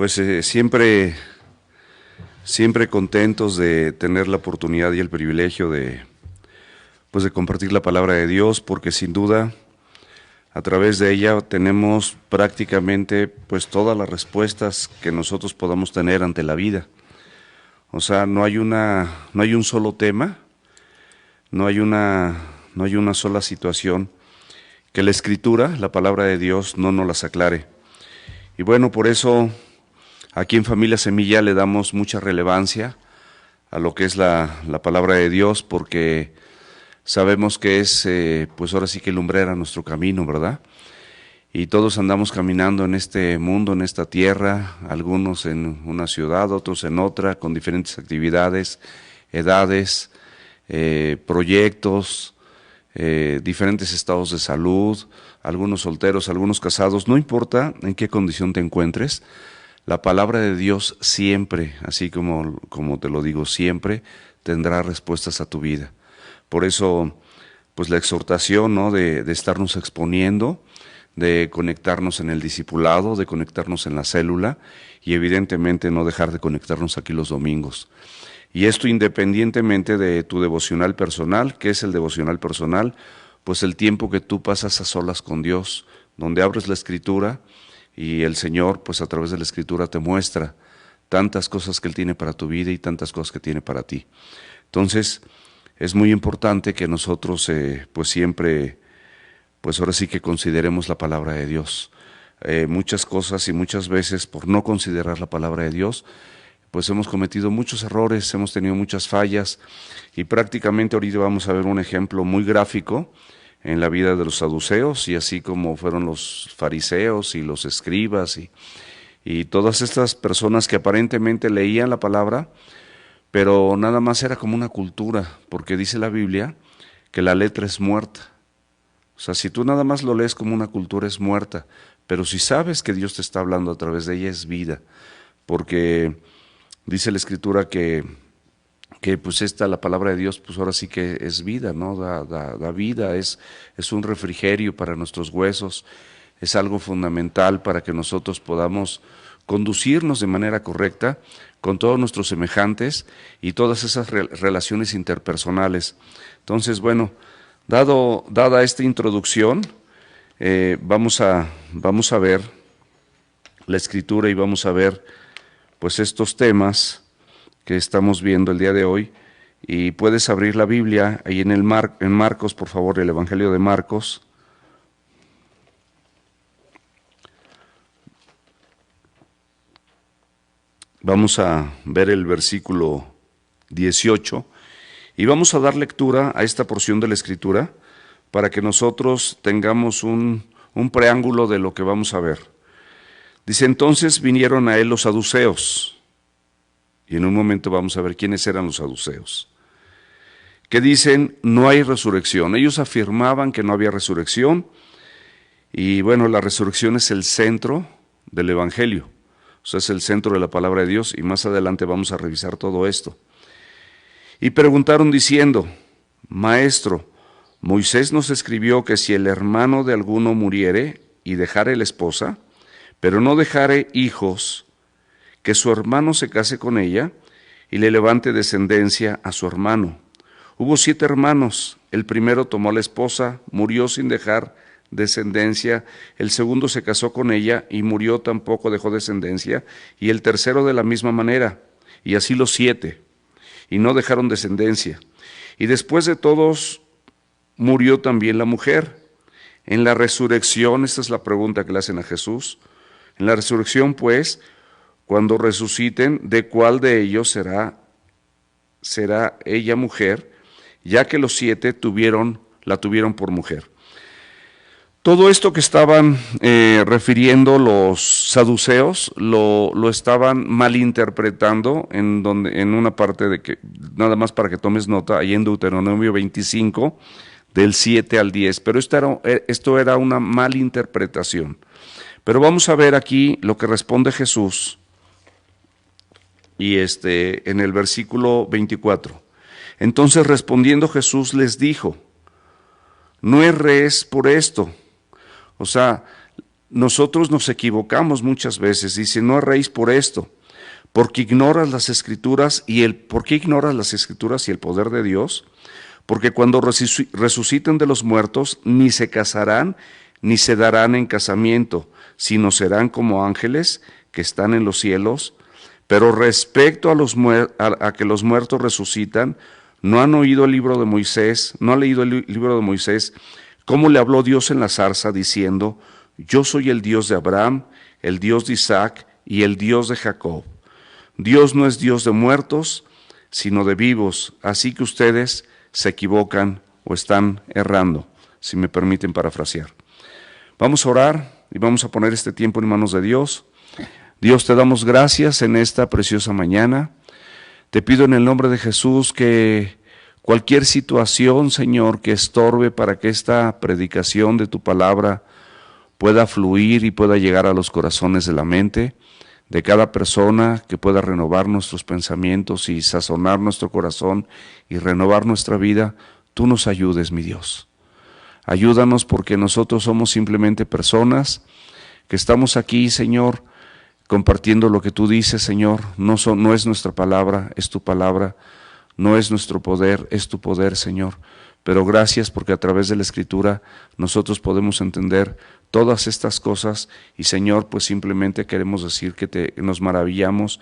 Pues siempre contentos de tener la oportunidad y el privilegio pues de compartir la palabra de Dios, porque sin duda a través de ella tenemos prácticamente pues todas las respuestas que nosotros podamos tener ante la vida. O sea, no hay un solo tema, no hay una sola situación que la Escritura, la palabra de Dios, no nos las aclare. Y bueno, por eso aquí en Familia Semilla le damos mucha relevancia a lo que es la palabra de Dios, porque sabemos que es, pues ahora sí que lumbrera nuestro camino, ¿verdad? Y todos andamos caminando en este mundo, en esta tierra, algunos en una ciudad, otros en otra, con diferentes actividades, edades, proyectos, diferentes estados de salud, algunos solteros, algunos casados, no importa en qué condición te encuentres, la palabra de Dios siempre, así como te lo digo, siempre tendrá respuestas a tu vida. Por eso, pues la exhortación, ¿no?, de estarnos exponiendo, de conectarnos en el discipulado, de conectarnos en la célula y evidentemente no dejar de conectarnos aquí los domingos. Y esto independientemente de tu devocional personal. ¿Qué es el devocional personal? Pues el tiempo que tú pasas a solas con Dios, donde abres la Escritura y el Señor, pues a través de la Escritura te muestra tantas cosas que Él tiene para tu vida y tantas cosas que tiene para ti. Entonces, es muy importante que nosotros pues siempre, pues ahora sí que consideremos la palabra de Dios. Muchas cosas y muchas veces por no considerar la palabra de Dios, pues hemos cometido muchos errores, hemos tenido muchas fallas y prácticamente ahorita vamos a ver un ejemplo muy gráfico en la vida de los saduceos y así como fueron los fariseos y los escribas y todas estas personas que aparentemente leían la palabra, pero nada más era como una cultura, porque dice la Biblia que la letra es muerta. O sea, si tú nada más lo lees como una cultura es muerta, pero si sabes que Dios te está hablando a través de ella es vida, porque dice la Escritura que pues la palabra de Dios, pues ahora sí que es vida, ¿no? Da vida, es un refrigerio para nuestros huesos, es algo fundamental para que nosotros podamos conducirnos de manera correcta con todos nuestros semejantes y todas esas relaciones interpersonales. Entonces, bueno, dada esta introducción, vamos a ver la Escritura y vamos a ver pues estos temas que estamos viendo el día de hoy. Y puedes abrir la Biblia ahí en Marcos, por favor, el Evangelio de Marcos. Vamos a ver el versículo 18 y vamos a dar lectura a esta porción de la Escritura para que nosotros tengamos un preámbulo de lo que vamos a ver. Dice, entonces vinieron a él los saduceos, y en un momento vamos a ver quiénes eran los saduceos, que dicen, no hay resurrección. Ellos afirmaban que no había resurrección, y bueno, la resurrección es el centro del Evangelio. O sea, es el centro de la palabra de Dios y más adelante vamos a revisar todo esto. Y preguntaron diciendo, Maestro, Moisés nos escribió que si el hermano de alguno muriere y dejare la esposa, pero no dejare hijos, que su hermano se case con ella y le levante descendencia a su hermano. Hubo 7 hermanos, el primero tomó a la esposa, murió sin dejar descendencia, el segundo se casó con ella y murió, tampoco dejó descendencia, y el tercero de la misma manera, y así los 7, y no dejaron descendencia. Y después de todos murió también la mujer. En la resurrección, esta es la pregunta que le hacen a Jesús, en la resurrección pues, cuando resuciten, ¿de cuál de ellos será ella mujer, ya que los 7 la tuvieron por mujer? Todo esto que estaban refiriendo los saduceos lo estaban malinterpretando en una parte de que, nada más para que tomes nota, ahí en Deuteronomio 25, del 7 al 10, pero esto era una malinterpretación. Pero vamos a ver aquí lo que responde Jesús, y en el versículo 24. Entonces respondiendo Jesús les dijo, no erréis por esto. O sea, nosotros nos equivocamos muchas veces. Dice, no erréis por esto, porque ignoras las escrituras ¿por qué ignoras las escrituras y el poder de Dios? Porque cuando resuciten de los muertos, ni se casarán, ni se darán en casamiento, sino serán como ángeles que están en los cielos. Pero respecto a que los muertos resucitan, ¿no han oído el libro de Moisés? ¿No han leído el libro de Moisés? ¿Cómo le habló Dios en la zarza diciendo, yo soy el Dios de Abraham, el Dios de Isaac y el Dios de Jacob? Dios no es Dios de muertos, sino de vivos, así que ustedes se equivocan o están errando, si me permiten parafrasear. Vamos a orar y vamos a poner este tiempo en manos de Dios. Dios, te damos gracias en esta preciosa mañana. Te pido en el nombre de Jesús que cualquier situación, Señor, que estorbe para que esta predicación de tu palabra pueda fluir y pueda llegar a los corazones de la mente de cada persona, que pueda renovar nuestros pensamientos y sazonar nuestro corazón y renovar nuestra vida, tú nos ayudes, mi Dios. Ayúdanos porque nosotros somos simplemente personas que estamos aquí, Señor, compartiendo lo que tú dices, Señor. No es nuestra palabra, es tu palabra. No es nuestro poder, es tu poder, Señor. Pero gracias porque a través de la Escritura nosotros podemos entender todas estas cosas y, Señor, pues simplemente queremos decir que nos maravillamos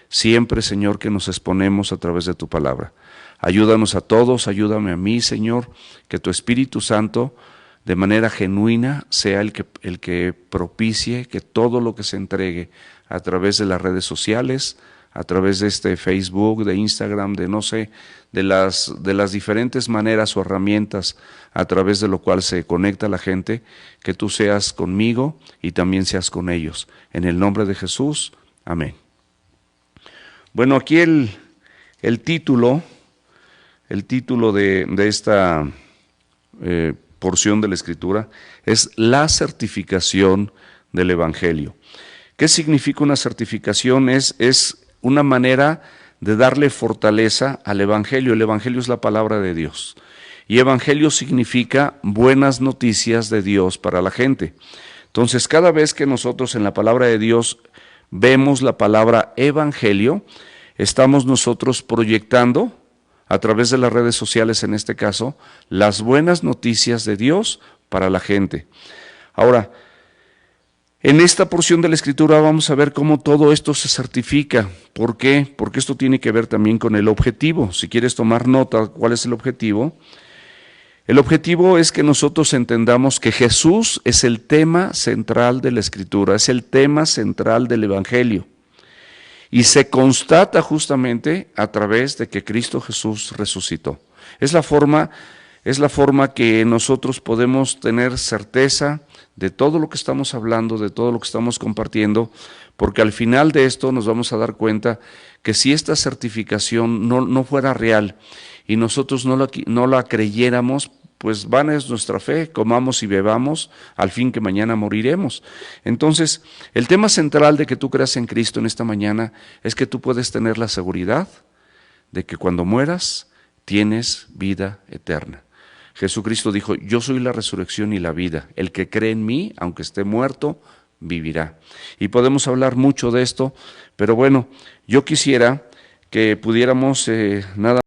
siempre, Señor, que nos exponemos a través de tu palabra. Ayúdanos a todos, ayúdame a mí, Señor, que tu Espíritu Santo de manera genuina sea el que propicie que todo lo que se entregue a través de las redes sociales, a través de este Facebook, de Instagram, de no sé, de las diferentes maneras o herramientas a través de lo cual se conecta la gente, que tú seas conmigo y también seas con ellos. En el nombre de Jesús, amén. Bueno, aquí el título de esta porción de la Escritura es la certificación del Evangelio. ¿Qué significa una certificación? Es una manera de darle fortaleza al Evangelio. El Evangelio es la palabra de Dios. Y Evangelio significa buenas noticias de Dios para la gente. Entonces, cada vez que nosotros en la palabra de Dios vemos la palabra Evangelio, estamos nosotros proyectando, a través de las redes sociales en este caso, las buenas noticias de Dios para la gente. Ahora, en esta porción de la Escritura vamos a ver cómo todo esto se certifica. ¿Por qué? Porque esto tiene que ver también con el objetivo. Si quieres tomar nota, ¿cuál es el objetivo? El objetivo es que nosotros entendamos que Jesús es el tema central de la Escritura, es el tema central del Evangelio. Y se constata justamente a través de que Cristo Jesús resucitó. Es la forma que nosotros podemos tener certeza de todo lo que estamos hablando, de todo lo que estamos compartiendo, porque al final de esto nos vamos a dar cuenta que si esta certificación no fuera real y nosotros no la creyéramos, pues vana es nuestra fe, comamos y bebamos, al fin que mañana moriremos. Entonces, el tema central de que tú creas en Cristo en esta mañana es que tú puedes tener la seguridad de que cuando mueras tienes vida eterna. Jesucristo dijo, yo soy la resurrección y la vida. El que cree en mí, aunque esté muerto, vivirá. Y podemos hablar mucho de esto, pero bueno, yo quisiera que pudiéramos nada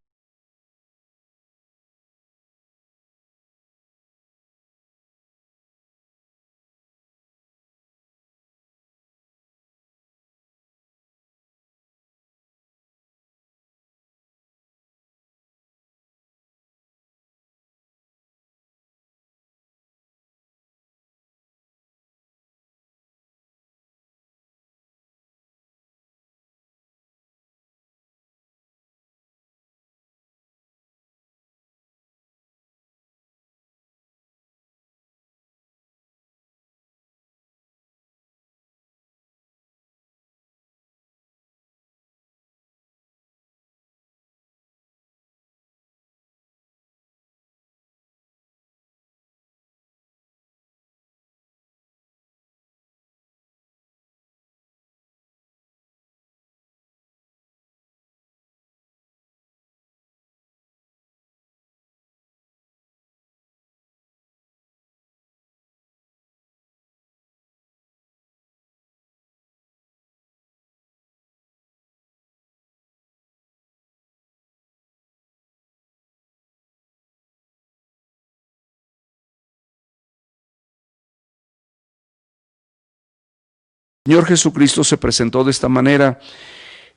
Señor Jesucristo se presentó de esta manera.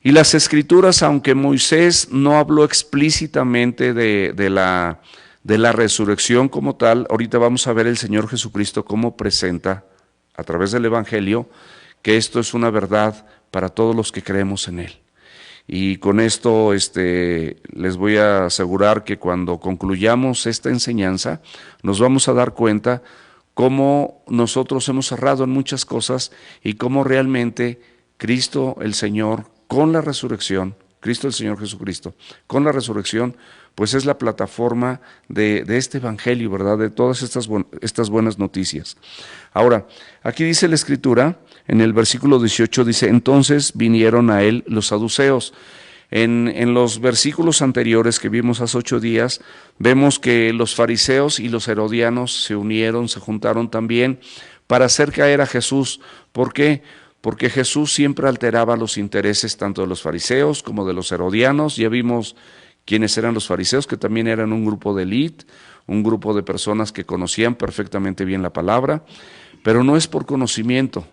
Y las Escrituras, aunque Moisés no habló explícitamente de la resurrección como tal, ahorita vamos a ver el Señor Jesucristo cómo presenta a través del Evangelio que esto es una verdad para todos los que creemos en Él. Y con esto les voy a asegurar que cuando concluyamos esta enseñanza nos vamos a dar cuenta cómo nosotros hemos errado en muchas cosas y cómo realmente Cristo el Señor con la resurrección, Cristo el Señor Jesucristo, con la resurrección, pues es la plataforma de este evangelio, ¿verdad? De todas estas buenas noticias. Ahora, aquí dice la Escritura, en el versículo 18 dice, entonces vinieron a él los saduceos. En los versículos anteriores que vimos hace 8 días, vemos que los fariseos y los herodianos se unieron, se juntaron también para hacer caer a Jesús. ¿Por qué? Porque Jesús siempre alteraba los intereses tanto de los fariseos como de los herodianos. Ya vimos quiénes eran los fariseos, que también eran un grupo de élite, un grupo de personas que conocían perfectamente bien la palabra, pero no es por conocimiento,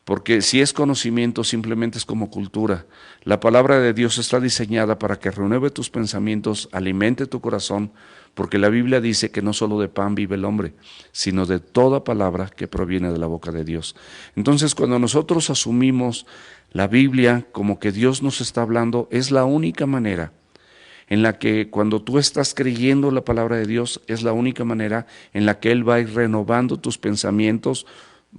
porque si es conocimiento simplemente es como cultura. La palabra de Dios está diseñada para que renueve tus pensamientos, alimente tu corazón, porque la Biblia dice que no solo de pan vive el hombre, sino de toda palabra que proviene de la boca de Dios. Entonces, cuando nosotros asumimos la Biblia como que Dios nos está hablando, es la única manera en la que cuando tú estás creyendo la palabra de Dios, es la única manera en la que Él va a ir renovando tus pensamientos,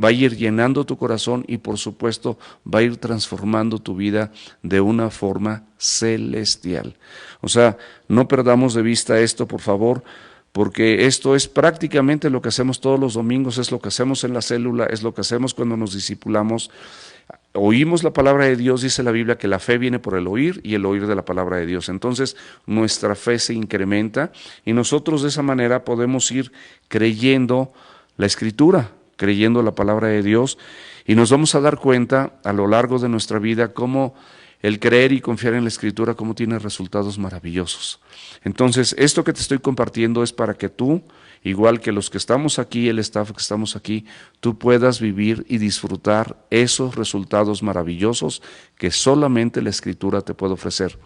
va a ir llenando tu corazón y por supuesto va a ir transformando tu vida de una forma celestial. O sea, no perdamos de vista esto, por favor, porque esto es prácticamente lo que hacemos todos los domingos, es lo que hacemos en la célula, es lo que hacemos cuando nos discipulamos. Oímos la palabra de Dios, dice la Biblia que la fe viene por el oír y el oír de la palabra de Dios. Entonces nuestra fe se incrementa y nosotros de esa manera podemos ir creyendo la Escritura, creyendo la palabra de Dios, y nos vamos a dar cuenta a lo largo de nuestra vida cómo el creer y confiar en la Escritura cómo tiene resultados maravillosos. Entonces, esto que te estoy compartiendo es para que tú, igual que los que estamos aquí, el staff que estamos aquí, tú puedas vivir y disfrutar esos resultados maravillosos que solamente la Escritura te puede ofrecer.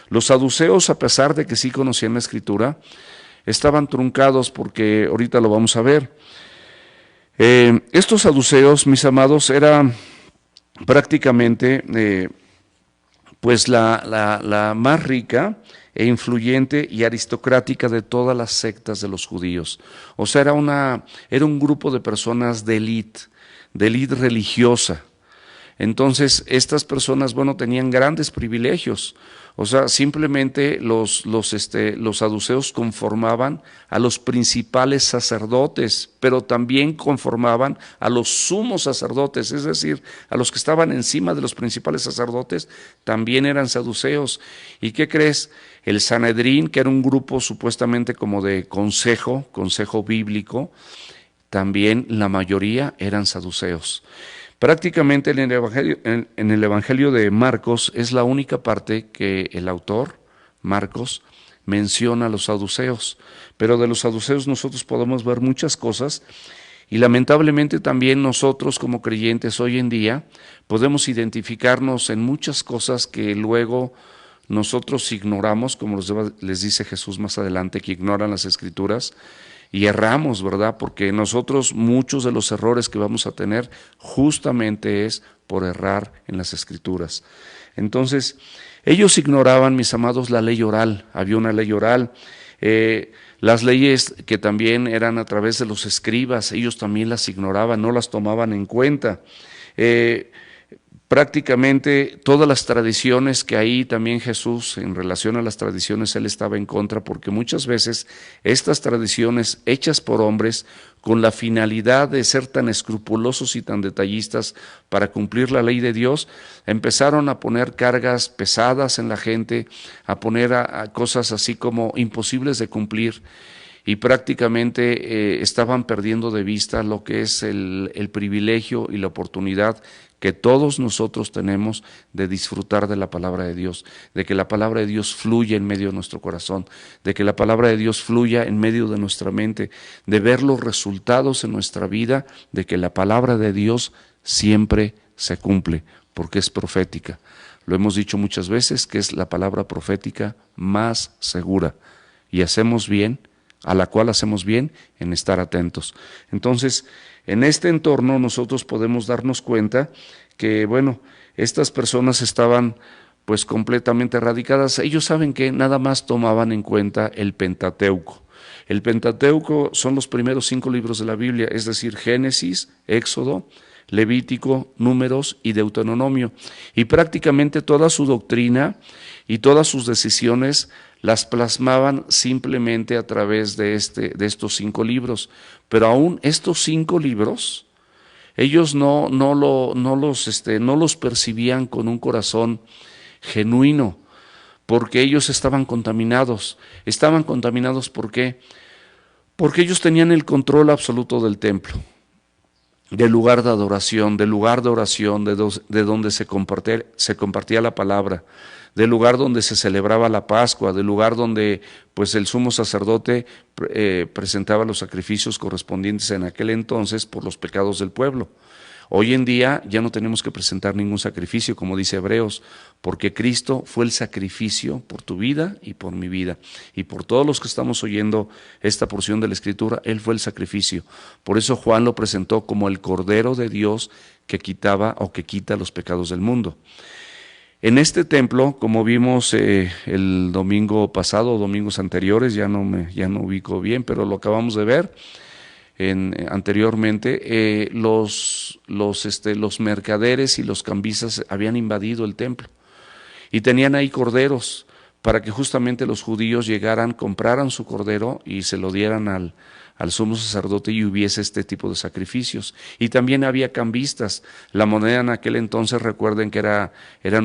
Los saduceos, a pesar de que sí conocían la Escritura, estaban truncados porque ahorita lo vamos a ver. Estos saduceos, mis amados, eran prácticamente pues la más rica e influyente y aristocrática de todas las sectas de los judíos. O sea, era un grupo de personas de élite religiosa. Entonces, estas personas, bueno, tenían grandes privilegios. O sea, simplemente los saduceos conformaban a los principales sacerdotes, pero también conformaban a los sumos sacerdotes, es decir, a los que estaban encima de los principales sacerdotes, también eran saduceos. ¿Y qué crees? El Sanedrín, que era un grupo supuestamente como de consejo bíblico, también la mayoría eran saduceos. Prácticamente en el Evangelio de Marcos es la única parte que el autor, Marcos, menciona a los saduceos, pero de los saduceos nosotros podemos ver muchas cosas y lamentablemente también nosotros como creyentes hoy en día podemos identificarnos en muchas cosas que luego nosotros ignoramos, como les dice Jesús más adelante, que ignoran las Escrituras, y erramos, ¿verdad? Porque nosotros muchos de los errores que vamos a tener justamente es por errar en las Escrituras. Entonces, ellos ignoraban, mis amados, la ley oral. Había una ley oral. Las leyes que también eran a través de los escribas, ellos también las ignoraban, no las tomaban en cuenta. Prácticamente todas las tradiciones que ahí también Jesús, en relación a las tradiciones, Él estaba en contra, porque muchas veces estas tradiciones hechas por hombres con la finalidad de ser tan escrupulosos y tan detallistas para cumplir la ley de Dios, empezaron a poner cargas pesadas en la gente, a poner a cosas así como imposibles de cumplir, y prácticamente estaban perdiendo de vista lo que es el privilegio y la oportunidad que todos nosotros tenemos de disfrutar de la palabra de Dios, de que la palabra de Dios fluya en medio de nuestro corazón, de que la palabra de Dios fluya en medio de nuestra mente, de ver los resultados en nuestra vida, de que la palabra de Dios siempre se cumple, porque es profética. Lo hemos dicho muchas veces que es la palabra profética más segura y hacemos bien, a la cual hacemos bien en estar atentos. Entonces, en este entorno nosotros podemos darnos cuenta que, bueno, estas personas estaban pues completamente radicadas. Ellos saben que nada más tomaban en cuenta el Pentateuco. El Pentateuco son los primeros 5 libros de la Biblia, es decir, Génesis, Éxodo, Levítico, Números y Deuteronomio. Y prácticamente toda su doctrina y todas sus decisiones las plasmaban simplemente a través de estos 5 libros. Pero aún estos 5 libros, ellos no los percibían con un corazón genuino, porque ellos estaban contaminados. Estaban contaminados, ¿por qué? Porque ellos tenían el control absoluto del templo, del lugar de adoración, de donde se compartía la palabra, del lugar donde se celebraba la Pascua, del lugar donde pues el sumo sacerdote presentaba los sacrificios correspondientes en aquel entonces por los pecados del pueblo. Hoy en día ya no tenemos que presentar ningún sacrificio, como dice Hebreos, porque Cristo fue el sacrificio por tu vida y por mi vida. Y por todos los que estamos oyendo esta porción de la Escritura, Él fue el sacrificio. Por eso Juan lo presentó como el Cordero de Dios que quitaba o que quita los pecados del mundo. En este templo, como vimos el domingo pasado, domingos anteriores, ya no ubico bien, pero lo acabamos de ver, anteriormente, los mercaderes y los cambistas habían invadido el templo y tenían ahí corderos para que justamente los judíos llegaran, compraran su cordero y se lo dieran al sumo sacerdote y hubiese este tipo de sacrificios. Y también había cambistas. La moneda en aquel entonces, recuerden que era la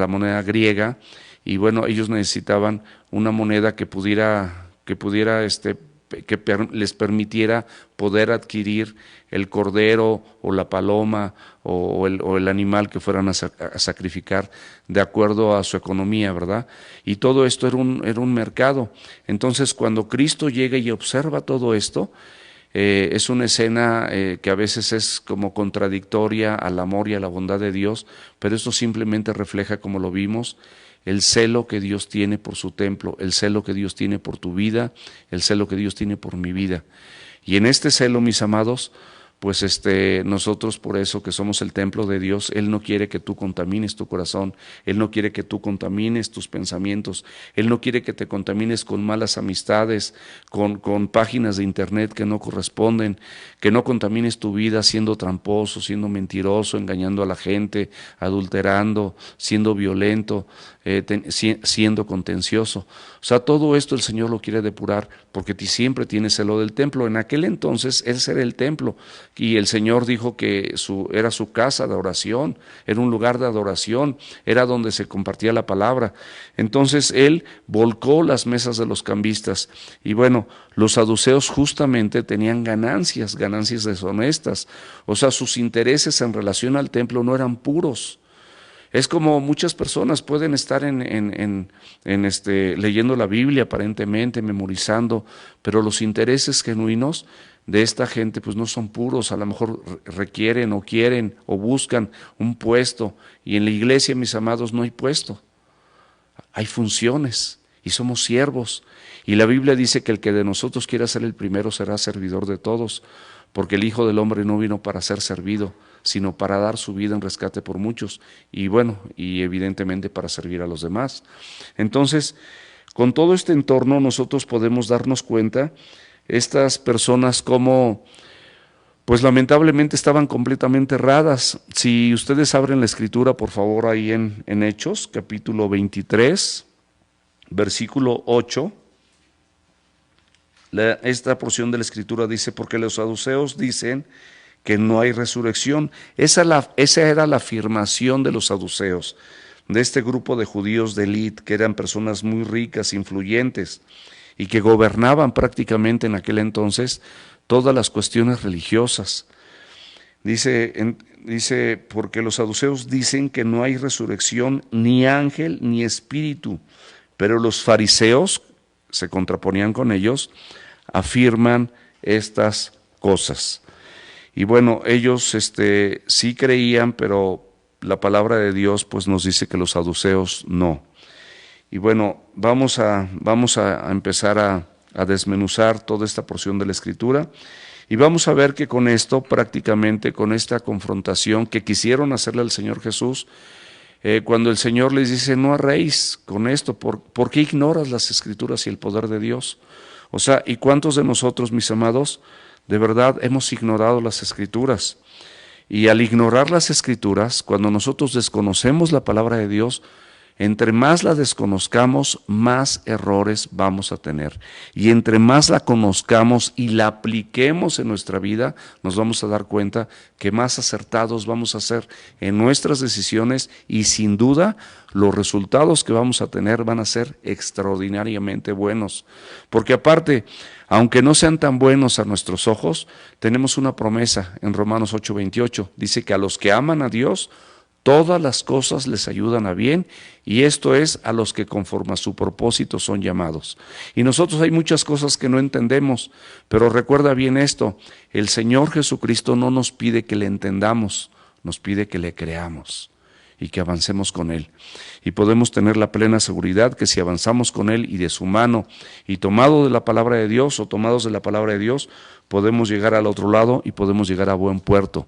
moneda griega, y bueno, ellos necesitaban una moneda que les permitiera poder adquirir el cordero o la paloma o el animal que fueran a sacrificar de acuerdo a su economía, ¿verdad? Y todo esto era un mercado. Entonces, cuando Cristo llega y observa todo esto, es una escena que a veces es como contradictoria al amor y a la bondad de Dios, pero esto simplemente refleja, como lo vimos, el celo que Dios tiene por su templo, el celo que Dios tiene por tu vida, el celo que Dios tiene por mi vida. Y en este celo, mis amados, pues nosotros, por eso que somos el templo de Dios, Él no quiere que tú contamines tu corazón, Él no quiere que tú contamines tus pensamientos, Él no quiere que te contamines con malas amistades, con páginas de internet que no corresponden, que no contamines tu vida siendo tramposo, siendo mentiroso, engañando a la gente, adulterando, siendo violento, siendo contencioso. O sea, todo esto el Señor lo quiere depurar, porque siempre tiene celo del templo. En aquel entonces ese era el templo, y el Señor dijo que era su casa de oración, era un lugar de adoración, era donde se compartía la palabra. Entonces Él volcó las mesas de los cambistas, y bueno, los saduceos justamente tenían ganancias deshonestas. O sea, sus intereses en relación al templo no eran puros. Es como muchas personas pueden estar leyendo la Biblia aparentemente, memorizando, pero los intereses genuinos de esta gente pues no son puros. A lo mejor requieren o quieren o buscan un puesto, y en la iglesia, mis amados, no hay puesto, hay funciones y somos siervos, y la Biblia dice que el que de nosotros quiera ser el primero será servidor de todos, porque el Hijo del Hombre no vino para ser servido, sino para dar su vida en rescate por muchos, y bueno, y evidentemente para servir a los demás. Entonces, con todo este entorno nosotros podemos darnos cuenta, estas personas como, pues lamentablemente estaban completamente erradas. Si ustedes abren la Escritura, por favor, ahí en Hechos, capítulo 23, versículo 8, esta porción de la Escritura dice: porque los saduceos dicen que no hay resurrección. Esa era la afirmación de los saduceos, de este grupo de judíos de élite, que eran personas muy ricas, influyentes, y que gobernaban prácticamente en aquel entonces todas las cuestiones religiosas. Dice, porque los saduceos dicen que no hay resurrección, ni ángel, ni espíritu, pero los fariseos, se contraponían con ellos, afirman estas cosas. Y bueno, ellos sí creían, pero la palabra de Dios pues nos dice que los saduceos no. Y bueno, vamos a empezar a desmenuzar toda esta porción de la Escritura y vamos a ver que con esto, prácticamente con esta confrontación que quisieron hacerle al Señor Jesús, cuando el Señor les dice, no erréis con esto, ¿por qué ignoras las Escrituras y el poder de Dios? O sea, ¿y cuántos de nosotros, mis amados, de verdad hemos ignorado las Escrituras? Y al ignorar las Escrituras, cuando nosotros desconocemos la palabra de Dios, entre más la desconozcamos, más errores vamos a tener. Y entre más la conozcamos y la apliquemos en nuestra vida, nos vamos a dar cuenta que más acertados vamos a ser en nuestras decisiones y sin duda los resultados que vamos a tener van a ser extraordinariamente buenos. Porque aparte, aunque no sean tan buenos a nuestros ojos, tenemos una promesa en Romanos 8:28. Dice que a los que aman a Dios, todas las cosas les ayudan a bien, y esto es a los que conforme a su propósito son llamados. Y nosotros hay muchas cosas que no entendemos, pero recuerda bien esto, el Señor Jesucristo no nos pide que le entendamos, nos pide que le creamos y que avancemos con Él. Y podemos tener la plena seguridad que si avanzamos con Él y de su mano, y tomado de la palabra de Dios o tomados de la palabra de Dios, podemos llegar al otro lado y podemos llegar a buen puerto.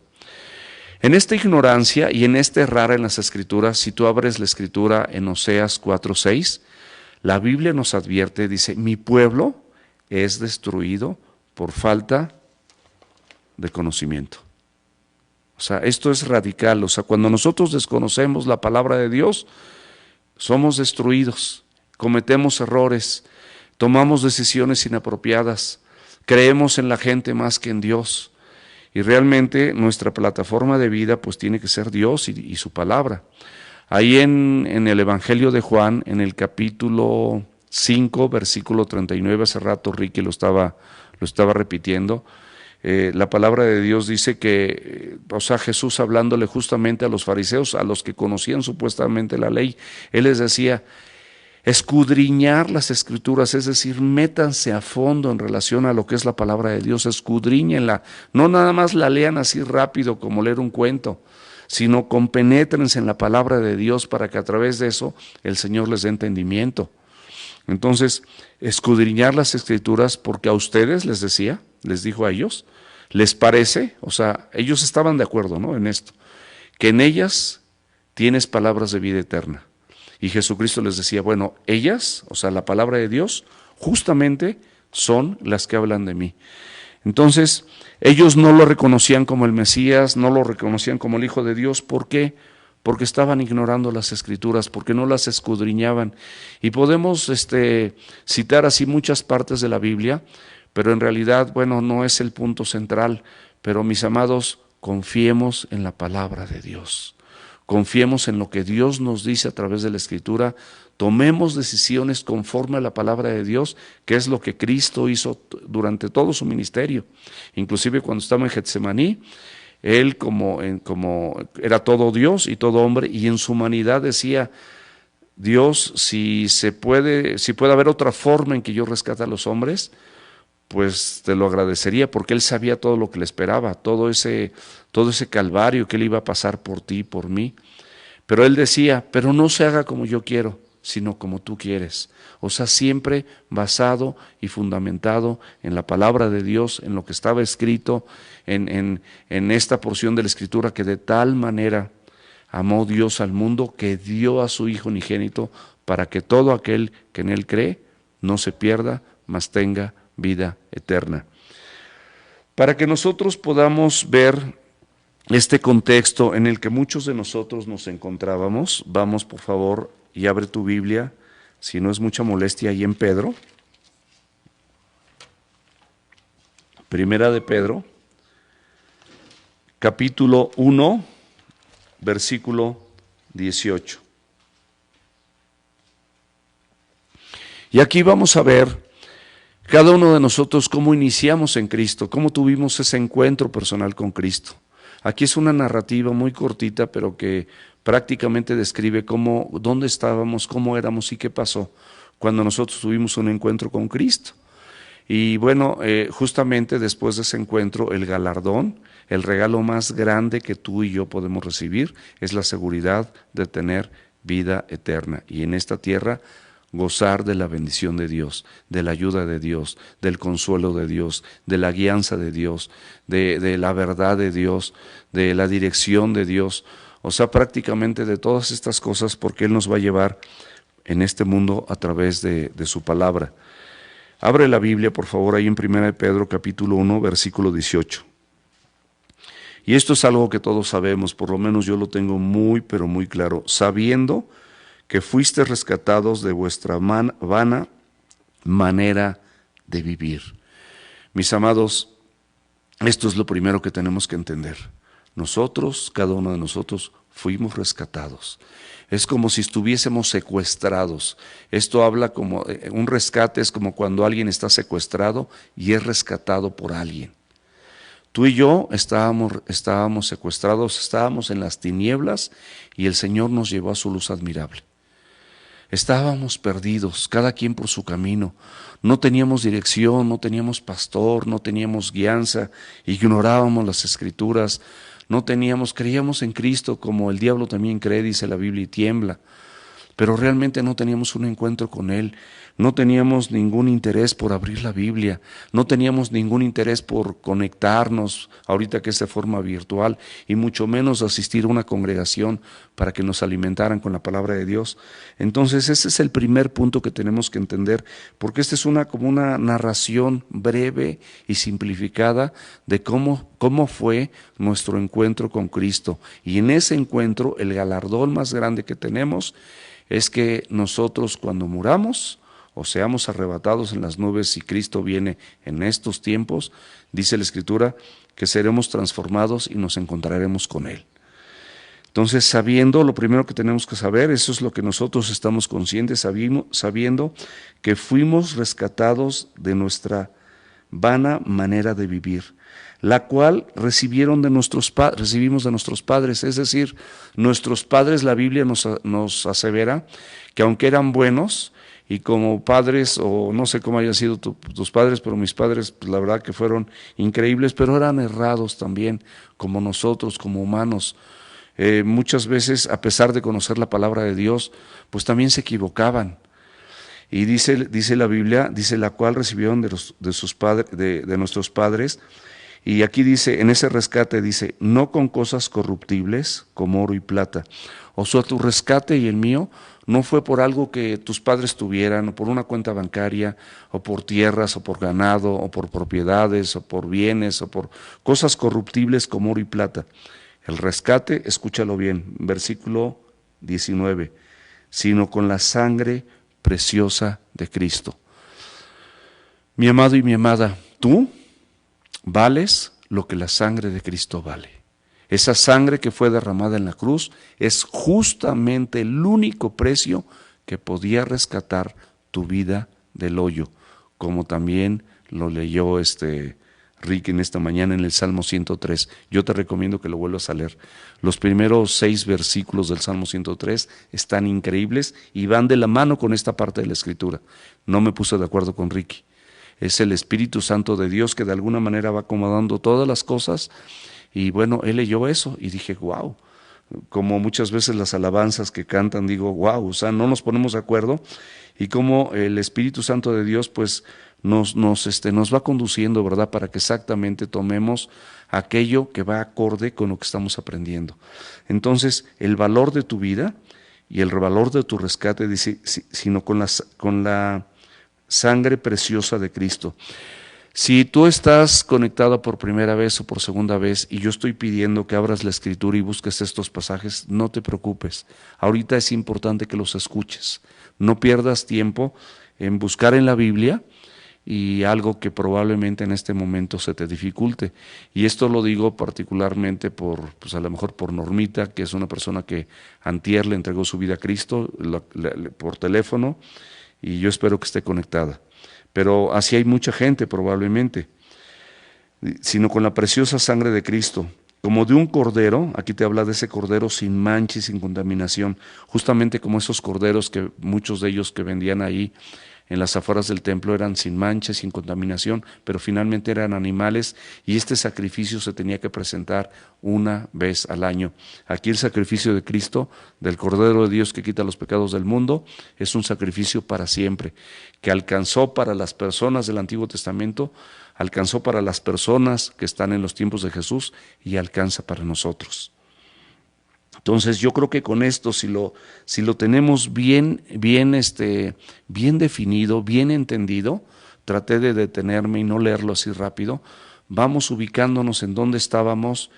En esta ignorancia y en este errar en las Escrituras, si tú abres la Escritura en Oseas 4:6, la Biblia nos advierte, dice, mi pueblo es destruido por falta de conocimiento. O sea, esto es radical, o sea, cuando nosotros desconocemos la palabra de Dios, somos destruidos, cometemos errores, tomamos decisiones inapropiadas, creemos en la gente más que en Dios. Y realmente nuestra plataforma de vida pues tiene que ser Dios y su palabra. Ahí en el Evangelio de Juan, en el capítulo 5, versículo 39, hace rato Ricky lo estaba repitiendo, la palabra de Dios dice que, o sea, Jesús hablándole justamente a los fariseos, a los que conocían supuestamente la ley, Él les decía, escudriñar las Escrituras, es decir, métanse a fondo en relación a lo que es la palabra de Dios, escudriñenla, no nada más la lean así rápido como leer un cuento, sino compenétrense en la palabra de Dios para que a través de eso el Señor les dé entendimiento. Entonces, escudriñar las Escrituras porque a ustedes, les decía, les dijo a ellos, les parece, o sea, ellos estaban de acuerdo, ¿no?, en esto, que en ellas tienes palabras de vida eterna. Y Jesucristo les decía, bueno, ellas, o sea, la palabra de Dios, justamente son las que hablan de mí. Entonces, ellos no lo reconocían como el Mesías, no lo reconocían como el Hijo de Dios. ¿Por qué? Porque estaban ignorando las Escrituras, porque no las escudriñaban. Y podemos citar así muchas partes de la Biblia, pero en realidad, bueno, no es el punto central. Pero mis amados, confiemos en la palabra de Dios. Confiemos en lo que Dios nos dice a través de la Escritura, tomemos decisiones conforme a la palabra de Dios, que es lo que Cristo hizo durante todo su ministerio. Inclusive cuando estaba en Getsemaní, Él como era todo Dios y todo hombre, y en su humanidad decía, Dios, si puede haber otra forma en que yo rescate a los hombres, pues te lo agradecería, porque Él sabía todo lo que le esperaba, todo ese calvario que Él iba a pasar por ti y por mí. Pero Él decía, pero no se haga como yo quiero, sino como tú quieres. O sea, siempre basado y fundamentado en la palabra de Dios, en lo que estaba escrito, en esta porción de la Escritura, que de tal manera amó Dios al mundo, que dio a su Hijo unigénito, para que todo aquel que en Él cree no se pierda, mas tenga vida eterna. Para que nosotros podamos ver este contexto en el que muchos de nosotros nos encontrábamos, vamos por favor y abre tu Biblia, si no es mucha molestia, ahí en Pedro, Primera de Pedro, capítulo 1, versículo 18. Y aquí vamos a ver cada uno de nosotros cómo iniciamos en Cristo, cómo tuvimos ese encuentro personal con Cristo. Aquí es una narrativa muy cortita, pero que prácticamente describe dónde estábamos, cómo éramos y qué pasó cuando nosotros tuvimos un encuentro con Cristo. Y bueno, justamente después de ese encuentro, el galardón, el regalo más grande que tú y yo podemos recibir es la seguridad de tener vida eterna. Y en esta tierra gozar de la bendición de Dios, de la ayuda de Dios, del consuelo de Dios, de la guianza de Dios, de la verdad de Dios, de la dirección de Dios. O sea, prácticamente de todas estas cosas, porque Él nos va a llevar en este mundo a través de su palabra. Abre la Biblia, por favor, ahí en 1 Pedro capítulo 1, versículo 18. Y esto es algo que todos sabemos, por lo menos yo lo tengo muy, pero muy claro, sabiendo que fuiste rescatados de vuestra vana manera de vivir. Mis amados, esto es lo primero que tenemos que entender. Nosotros, cada uno de nosotros, fuimos rescatados. Es como si estuviésemos secuestrados. Esto habla como, un rescate es como cuando alguien está secuestrado y es rescatado por alguien. Tú y yo estábamos secuestrados, estábamos en las tinieblas y el Señor nos llevó a su luz admirable. Estábamos perdidos, cada quien por su camino. No teníamos dirección, no teníamos pastor, no teníamos guianza, ignorábamos las Escrituras, creíamos en Cristo como el diablo también cree, dice la Biblia, y tiembla. Pero realmente no teníamos un encuentro con Él, no teníamos ningún interés por abrir la Biblia, no teníamos ningún interés por conectarnos ahorita que es de forma virtual y mucho menos asistir a una congregación para que nos alimentaran con la palabra de Dios. Entonces ese es el primer punto que tenemos que entender, porque esta es como una narración breve y simplificada de cómo fue nuestro encuentro con Cristo. Y en ese encuentro el galardón más grande que tenemos es que nosotros cuando muramos o seamos arrebatados en las nubes y Cristo viene en estos tiempos, dice la Escritura que seremos transformados y nos encontraremos con Él. Entonces, sabiendo, lo primero que tenemos que saber, eso es lo que nosotros estamos conscientes, sabiendo que fuimos rescatados de nuestra vana manera de vivir, la cual recibimos de nuestros padres, es decir, nuestros padres, la Biblia nos asevera que aunque eran buenos, y como padres, o no sé cómo hayan sido tus padres, pero mis padres, pues la verdad que fueron increíbles, pero eran errados también, como nosotros, como humanos. Muchas veces, a pesar de conocer la palabra de Dios, pues también se equivocaban. Y dice la Biblia, dice la cual recibieron de nuestros padres. Y aquí dice, en ese rescate dice, no con cosas corruptibles como oro y plata. O sea, tu rescate y el mío no fue por algo que tus padres tuvieran, o por una cuenta bancaria, o por tierras, o por ganado, o por propiedades, o por bienes, o por cosas corruptibles como oro y plata. El rescate, escúchalo bien, versículo 19, sino con la sangre preciosa de Cristo. Mi amado y mi amada, tú vales lo que la sangre de Cristo vale. Esa sangre que fue derramada en la cruz es justamente el único precio que podía rescatar tu vida del hoyo, como también lo leyó Rick en esta mañana en el Salmo 103. Yo te recomiendo que lo vuelvas a leer. Los primeros 6 versículos del Salmo 103 están increíbles y van de la mano con esta parte de la Escritura. No me puse de acuerdo con Ricky. Es el Espíritu Santo de Dios que de alguna manera va acomodando todas las cosas. Y bueno, él leyó eso y dije, wow, como muchas veces las alabanzas que cantan, digo, wow, o sea, no nos ponemos de acuerdo y como el Espíritu Santo de Dios pues nos va conduciendo, ¿verdad? Para que exactamente tomemos aquello que va acorde con lo que estamos aprendiendo. Entonces, el valor de tu vida y el valor de tu rescate, dice, sino con la sangre preciosa de Cristo. Si tú estás conectado por primera vez o por segunda vez y yo estoy pidiendo que abras la Escritura y busques estos pasajes, no te preocupes. Ahorita es importante que los escuches. No pierdas tiempo en buscar en la Biblia y algo que probablemente en este momento se te dificulte. Y esto lo digo particularmente pues a lo mejor por Normita, que es una persona que antier le entregó su vida a Cristo por teléfono y yo espero que esté conectada. Pero así hay mucha gente probablemente, sino con la preciosa sangre de Cristo, como de un cordero. Aquí te habla de ese cordero sin mancha y sin contaminación, justamente como esos corderos que muchos de ellos que vendían ahí en las afueras del templo eran sin mancha, sin contaminación, pero finalmente eran animales y este sacrificio se tenía que presentar una vez al año. Aquí el sacrificio de Cristo, del Cordero de Dios que quita los pecados del mundo, es un sacrificio para siempre, que alcanzó para las personas del Antiguo Testamento, alcanzó para las personas que están en los tiempos de Jesús y alcanza para nosotros. Entonces yo creo que con esto, si lo tenemos bien definido, bien entendido, traté de detenerme y no leerlo así rápido, vamos ubicándonos en dónde estábamos,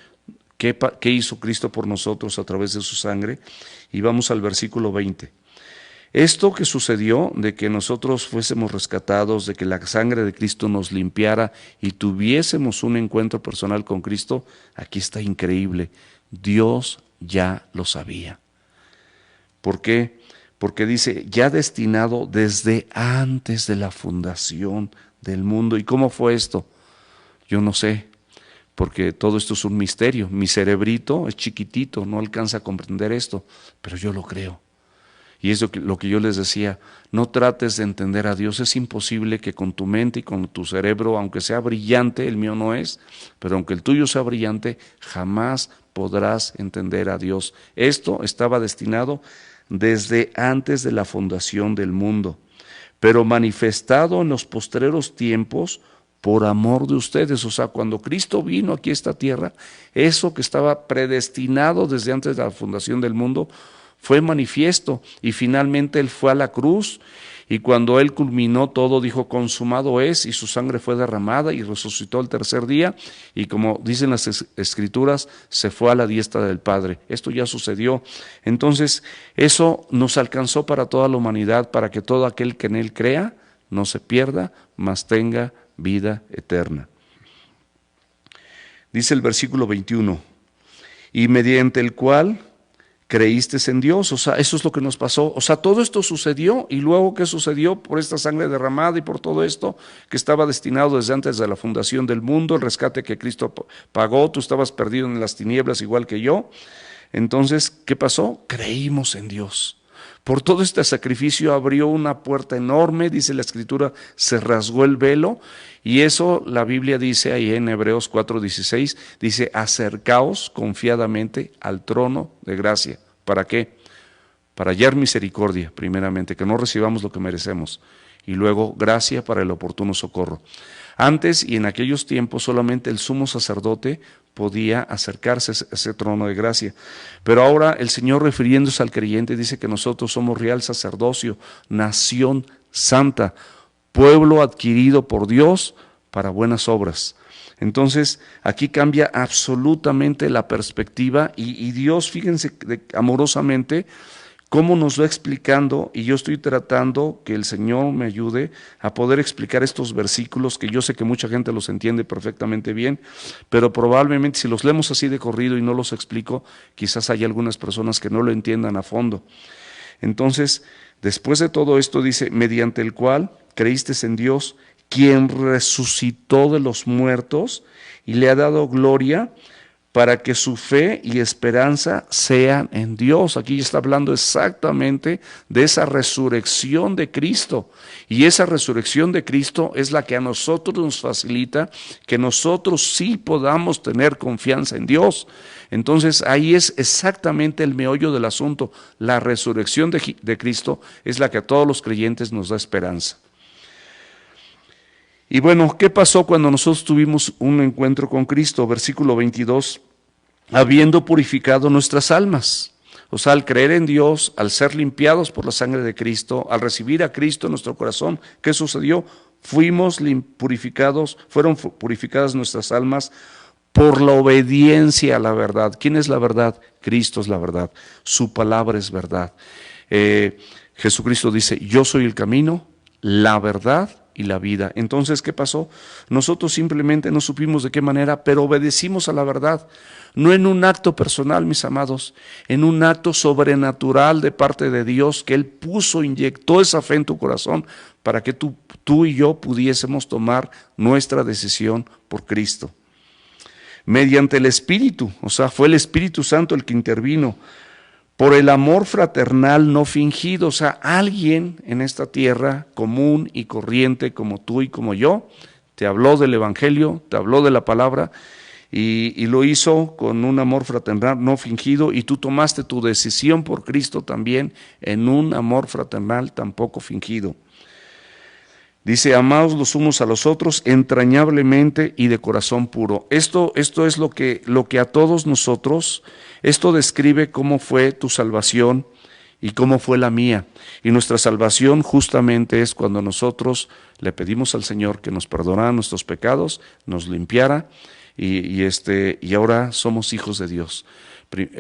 qué hizo Cristo por nosotros a través de su sangre, y vamos al versículo 20. Esto que sucedió, de que nosotros fuésemos rescatados, de que la sangre de Cristo nos limpiara y tuviésemos un encuentro personal con Cristo, aquí está increíble. Dios ya lo sabía. ¿Por qué? Porque dice, ya destinado desde antes de la fundación del mundo. ¿Y cómo fue esto? Yo no sé, porque todo esto es un misterio. Mi cerebrito es chiquitito, no alcanza a comprender esto, pero yo lo creo. Y es lo que yo les decía, no trates de entender a Dios, es imposible que con tu mente y con tu cerebro, aunque sea brillante, el mío no es, pero aunque el tuyo sea brillante, jamás podrás entender a Dios. Esto estaba destinado desde antes de la fundación del mundo, pero manifestado en los postreros tiempos por amor de ustedes. O sea, cuando Cristo vino aquí a esta tierra, eso que estaba predestinado desde antes de la fundación del mundo, fue manifiesto, y finalmente Él fue a la cruz, y cuando Él culminó todo, dijo, consumado es, y su sangre fue derramada, y resucitó el tercer día, y como dicen las Escrituras, se fue a la diestra del Padre. Esto ya sucedió. Entonces, eso nos alcanzó para toda la humanidad, para que todo aquel que en Él crea, no se pierda, mas tenga vida eterna. Dice el versículo 21, y mediante el cual creíste en Dios. O sea, eso es lo que nos pasó. O sea, todo esto sucedió, y luego ¿qué sucedió? Por esta sangre derramada y por todo esto que estaba destinado desde antes de la fundación del mundo, el rescate que Cristo pagó. Tú estabas perdido en las tinieblas igual que yo. Entonces, ¿qué pasó? Creímos en Dios. Por todo este sacrificio abrió una puerta enorme, dice la Escritura, se rasgó el velo, y eso la Biblia dice ahí en Hebreos 4:16, dice, acercaos confiadamente al trono de gracia. ¿Para qué? Para hallar misericordia, primeramente, que no recibamos lo que merecemos, y luego gracia para el oportuno socorro. Antes y en aquellos tiempos solamente el sumo sacerdote podía acercarse a ese trono de gracia. Pero ahora el Señor, refiriéndose al creyente, dice que nosotros somos real sacerdocio, nación santa, pueblo adquirido por Dios para buenas obras. Entonces aquí cambia absolutamente la perspectiva, y Dios, fíjense amorosamente cómo nos va explicando, y yo estoy tratando que el Señor me ayude a poder explicar estos versículos, que yo sé que mucha gente los entiende perfectamente bien, pero probablemente si los leemos así de corrido y no los explico, quizás haya algunas personas que no lo entiendan a fondo. Entonces, después de todo esto dice, mediante el cual creíste en Dios, quien resucitó de los muertos y le ha dado gloria, para que su fe y esperanza sean en Dios. Aquí está hablando exactamente de esa resurrección de Cristo, y esa resurrección de Cristo es la que a nosotros nos facilita que nosotros sí podamos tener confianza en Dios. Entonces ahí es exactamente el meollo del asunto. La resurrección de Cristo es la que a todos los creyentes nos da esperanza. Y bueno, ¿qué pasó cuando nosotros tuvimos un encuentro con Cristo? Versículo 22, habiendo purificado nuestras almas. O sea, al creer en Dios, al ser limpiados por la sangre de Cristo, al recibir a Cristo en nuestro corazón, ¿qué sucedió? Fueron purificadas nuestras almas por la obediencia a la verdad. ¿Quién es la verdad? Cristo es la verdad. Su palabra es verdad. Jesucristo dice, yo soy el camino, la verdad y la vida. Entonces, ¿qué pasó? Nosotros simplemente no supimos de qué manera, pero obedecimos a la verdad. No en un acto personal, mis amados, en un acto sobrenatural de parte de Dios, que Él inyectó esa fe en tu corazón para que tú y yo pudiésemos tomar nuestra decisión por Cristo. Mediante el Espíritu, o sea, fue el Espíritu Santo el que intervino, por el amor fraternal no fingido. O sea, alguien en esta tierra común y corriente como tú y como yo, te habló del Evangelio, te habló de la palabra y lo hizo con un amor fraternal no fingido, y tú tomaste tu decisión por Cristo también en un amor fraternal tampoco fingido. Dice, amaos los unos a los otros entrañablemente y de corazón puro. Esto es lo que a todos nosotros, esto describe cómo fue tu salvación y cómo fue la mía. Y nuestra salvación justamente es cuando nosotros le pedimos al Señor que nos perdonara nuestros pecados, nos limpiara, y ahora somos hijos de Dios.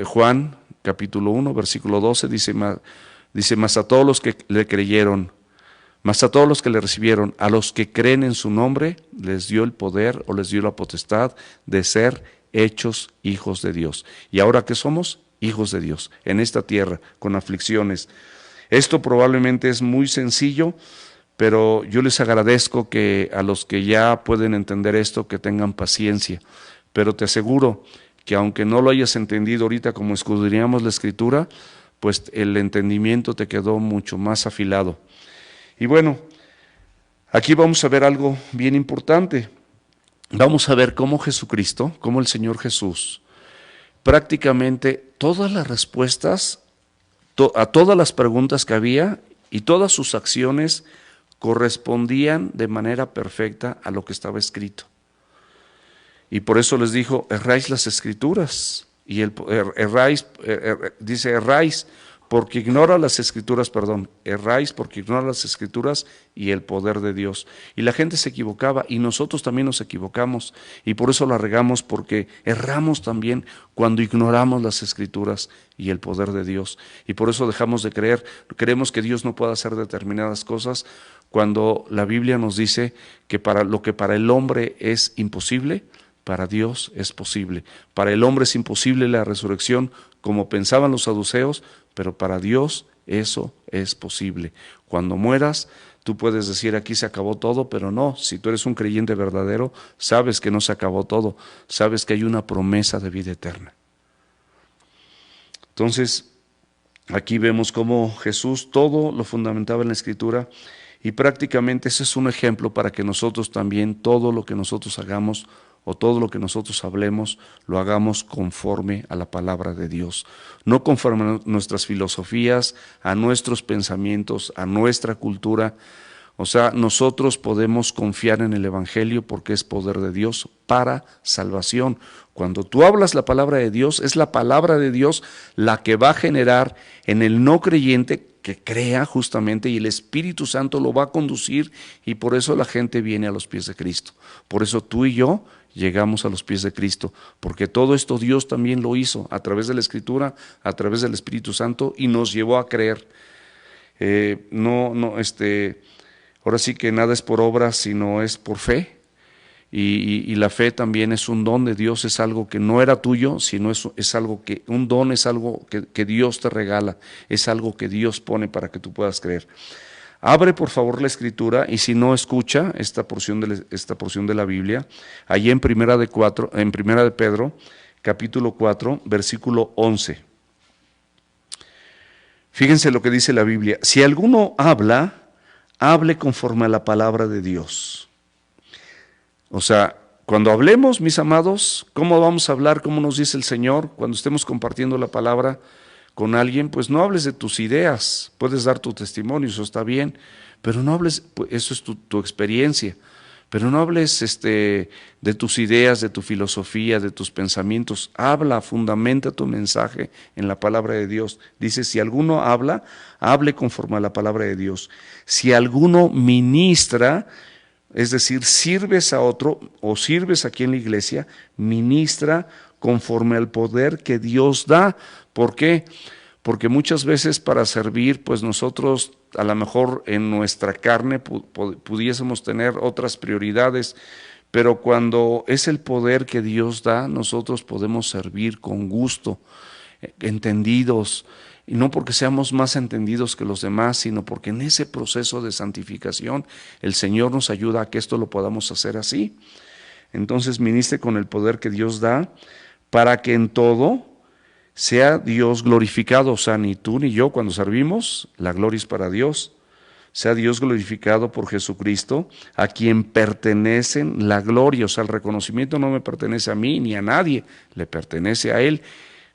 Juan capítulo 1 versículo 12 dice, mas a todos los que le creyeron, mas a todos los que le recibieron, a los que creen en su nombre, les dio el poder o les dio la potestad de ser hechos hijos de Dios. ¿Y ahora qué somos? Hijos de Dios, en esta tierra, con aflicciones. Esto probablemente es muy sencillo, pero yo les agradezco que a los que ya pueden entender esto, que tengan paciencia. Pero te aseguro que aunque no lo hayas entendido ahorita como escudriñamos la Escritura, pues el entendimiento te quedó mucho más afilado. Y bueno, aquí vamos a ver algo bien importante. Vamos a ver cómo Jesucristo, cómo el Señor Jesús, prácticamente todas las respuestas a todas las preguntas que había y todas sus acciones correspondían de manera perfecta a lo que estaba escrito. Y por eso les dijo, erráis las Escrituras. Y dice, erráis porque ignora las Escrituras, erráis porque ignora las Escrituras y el poder de Dios. Y la gente se equivocaba y nosotros también nos equivocamos, y por eso la regamos, porque erramos también cuando ignoramos las Escrituras y el poder de Dios. Y por eso dejamos de creer, creemos que Dios no puede hacer determinadas cosas, cuando la Biblia nos dice que lo que para el hombre es imposible, para Dios es posible. Para el hombre es imposible la resurrección, como pensaban los saduceos, pero para Dios eso es posible. Cuando mueras, tú puedes decir, aquí se acabó todo, pero no. Si tú eres un creyente verdadero, sabes que no se acabó todo, sabes que hay una promesa de vida eterna. Entonces, aquí vemos cómo Jesús todo lo fundamentaba en la Escritura, y prácticamente ese es un ejemplo para que nosotros también, todo lo que nosotros hagamos o todo lo que nosotros hablemos, lo hagamos conforme a la palabra de Dios, no conforme a nuestras filosofías, a nuestros pensamientos, a nuestra cultura. O sea, nosotros podemos confiar en el Evangelio porque es poder de Dios para salvación. Cuando tú hablas la palabra de Dios, es la palabra de Dios la que va a generar en el no creyente que crea justamente, y el Espíritu Santo lo va a conducir, y por eso la gente viene a los pies de Cristo. Por eso tú y yo llegamos a los pies de Cristo, porque todo esto Dios también lo hizo a través de la Escritura, a través del Espíritu Santo, y nos llevó a creer. Ahora sí que nada es por obras, sino es por fe. Y la fe también es un don de Dios, es algo que no era tuyo, sino es algo que, un don es algo que Dios te regala, es algo que Dios pone para que tú puedas creer. Abre por favor la Escritura, y si no, escucha esta porción de la Biblia, allí en Primera de Pedro, capítulo 4, versículo 11. Fíjense lo que dice la Biblia: si alguno habla, hable conforme a la palabra de Dios. O sea, cuando hablemos, mis amados, ¿cómo vamos a hablar? ¿Cómo nos dice el Señor? Cuando estemos compartiendo la palabra con alguien, pues no hables de tus ideas. Puedes dar tu testimonio, eso está bien, pero no hables, pues eso es tu experiencia, pero no hables de tus ideas, de tu filosofía, de tus pensamientos. Habla, fundamenta tu mensaje en la palabra de Dios. Dice, si alguno habla, hable conforme a la palabra de Dios. Si alguno ministra, es decir, sirves a otro o sirves aquí en la iglesia, ministra conforme al poder que Dios da. ¿Por qué? Porque muchas veces para servir, pues nosotros a lo mejor en nuestra carne pudiésemos tener otras prioridades, pero cuando es el poder que Dios da, nosotros podemos servir con gusto, entendidos, y no porque seamos más entendidos que los demás, sino porque en ese proceso de santificación el Señor nos ayuda a que esto lo podamos hacer así. Entonces ministre con el poder que Dios da, para que en todo sea Dios glorificado, o sea, ni tú ni yo cuando servimos, la gloria es para Dios. Sea Dios glorificado por Jesucristo, a quien pertenecen la gloria, o sea, el reconocimiento no me pertenece a mí ni a nadie, le pertenece a Él.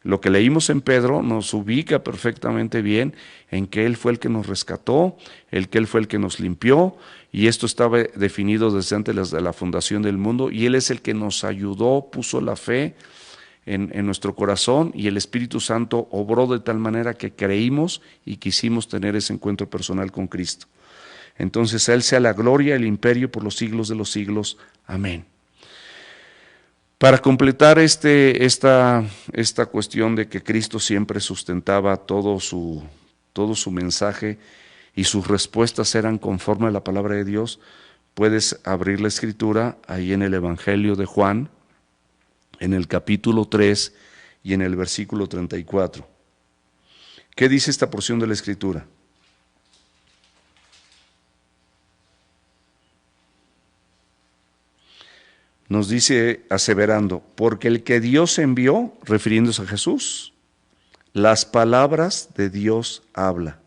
Lo que leímos en Pedro nos ubica perfectamente bien en que Él fue el que nos rescató, que Él fue el que nos limpió, y esto estaba definido desde antes de la fundación del mundo, y Él es el que nos ayudó, puso la fe en nuestro corazón, y el Espíritu Santo obró de tal manera que creímos y quisimos tener ese encuentro personal con Cristo. Entonces a Él sea la gloria, el imperio por los siglos de los siglos. Amén. Para completar esta cuestión de que Cristo siempre sustentaba todo su mensaje y sus respuestas eran conforme a la palabra de Dios, puedes abrir la Escritura ahí en el Evangelio de Juan, en el capítulo 3 y en el versículo 34. ¿Qué dice esta porción de la Escritura? Nos dice aseverando, porque el que Dios envió, refiriéndose a Jesús, las palabras de Dios habla.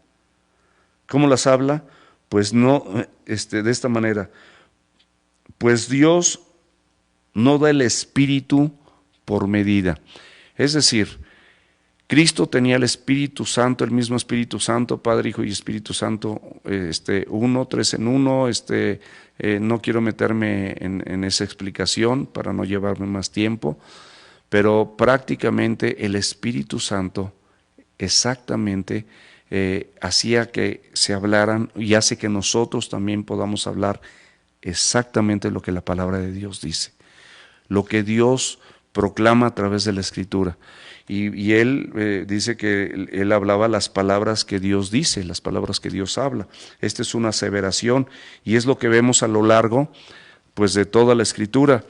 ¿Cómo las habla? Pues no, de esta manera, pues Dios no da el Espíritu por medida. Es decir, Cristo tenía el Espíritu Santo, el mismo Espíritu Santo, Padre, Hijo y Espíritu Santo, uno, tres en uno. No quiero meterme en esa explicación para no llevarme más tiempo, pero prácticamente el Espíritu Santo exactamente hacía que se hablaran y hace que nosotros también podamos hablar exactamente lo que la palabra de Dios dice, lo que Dios proclama a través de la Escritura. Y él dice que él hablaba las palabras que Dios dice, las palabras que Dios habla. Esta es una aseveración y es lo que vemos a lo largo pues de toda la Escritura.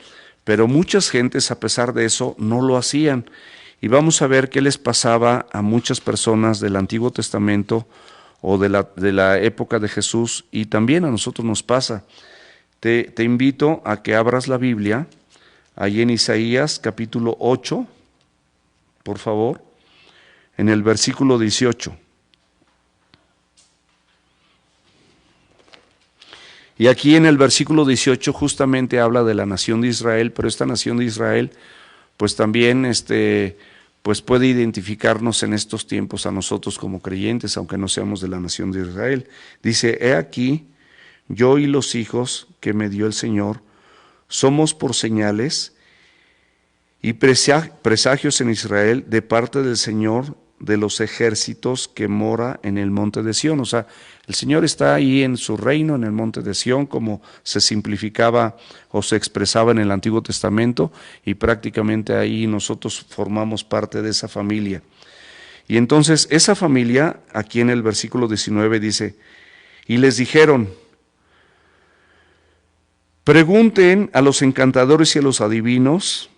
Pero muchas gentes a pesar de eso no lo hacían. Y vamos a ver qué les pasaba a muchas personas del Antiguo Testamento o de la época de Jesús, y también a nosotros nos pasa. Te invito a que abras la Biblia ahí en Isaías capítulo 8, por favor, en el versículo 18. Y aquí en el versículo 18 justamente habla de la nación de Israel, pero esta nación de Israel pues también pues puede identificarnos en estos tiempos a nosotros como creyentes, aunque no seamos de la nación de Israel. Dice, he aquí, yo y los hijos que me dio el Señor, somos por señales y presagios en Israel de parte del Señor de los ejércitos que mora en el monte de Sión. O sea, el Señor está ahí en su reino, en el monte de Sión, como se simplificaba o se expresaba en el Antiguo Testamento, y prácticamente ahí nosotros formamos parte de esa familia. Y entonces esa familia, aquí en el versículo 19 dice, y les dijeron, pregunten a los encantadores y a los adivinos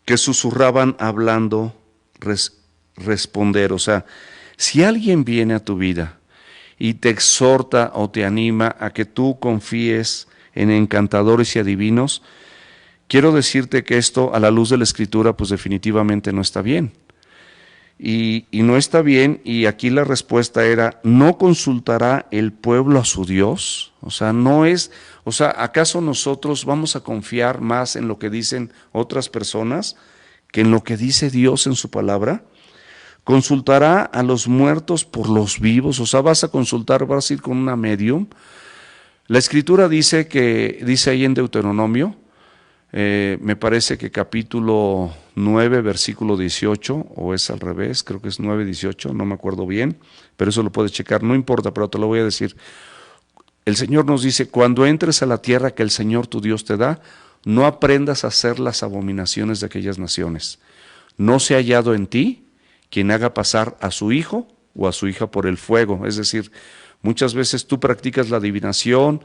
que susurraban hablando, responder. O sea, si alguien viene a tu vida y te exhorta o te anima a que tú confíes en encantadores y adivinos, quiero decirte que esto a la luz de la Escritura pues definitivamente no está bien. Y no está bien, y aquí la respuesta era, ¿no consultará el pueblo a su Dios? O sea, ¿acaso nosotros vamos a confiar más en lo que dicen otras personas que en lo que dice Dios en su palabra? ¿Consultará a los muertos por los vivos? O sea, vas a ir con una medium. La Escritura dice ahí en Deuteronomio, me parece que capítulo 9, versículo 18, o es al revés, creo que es 9, 18, no me acuerdo bien, pero eso lo puedes checar, no importa, pero te lo voy a decir. El Señor nos dice, cuando entres a la tierra que el Señor tu Dios te da, no aprendas a hacer las abominaciones de aquellas naciones. No sea hallado en ti quien haga pasar a su hijo o a su hija por el fuego. Es decir, muchas veces tú practicas la adivinación,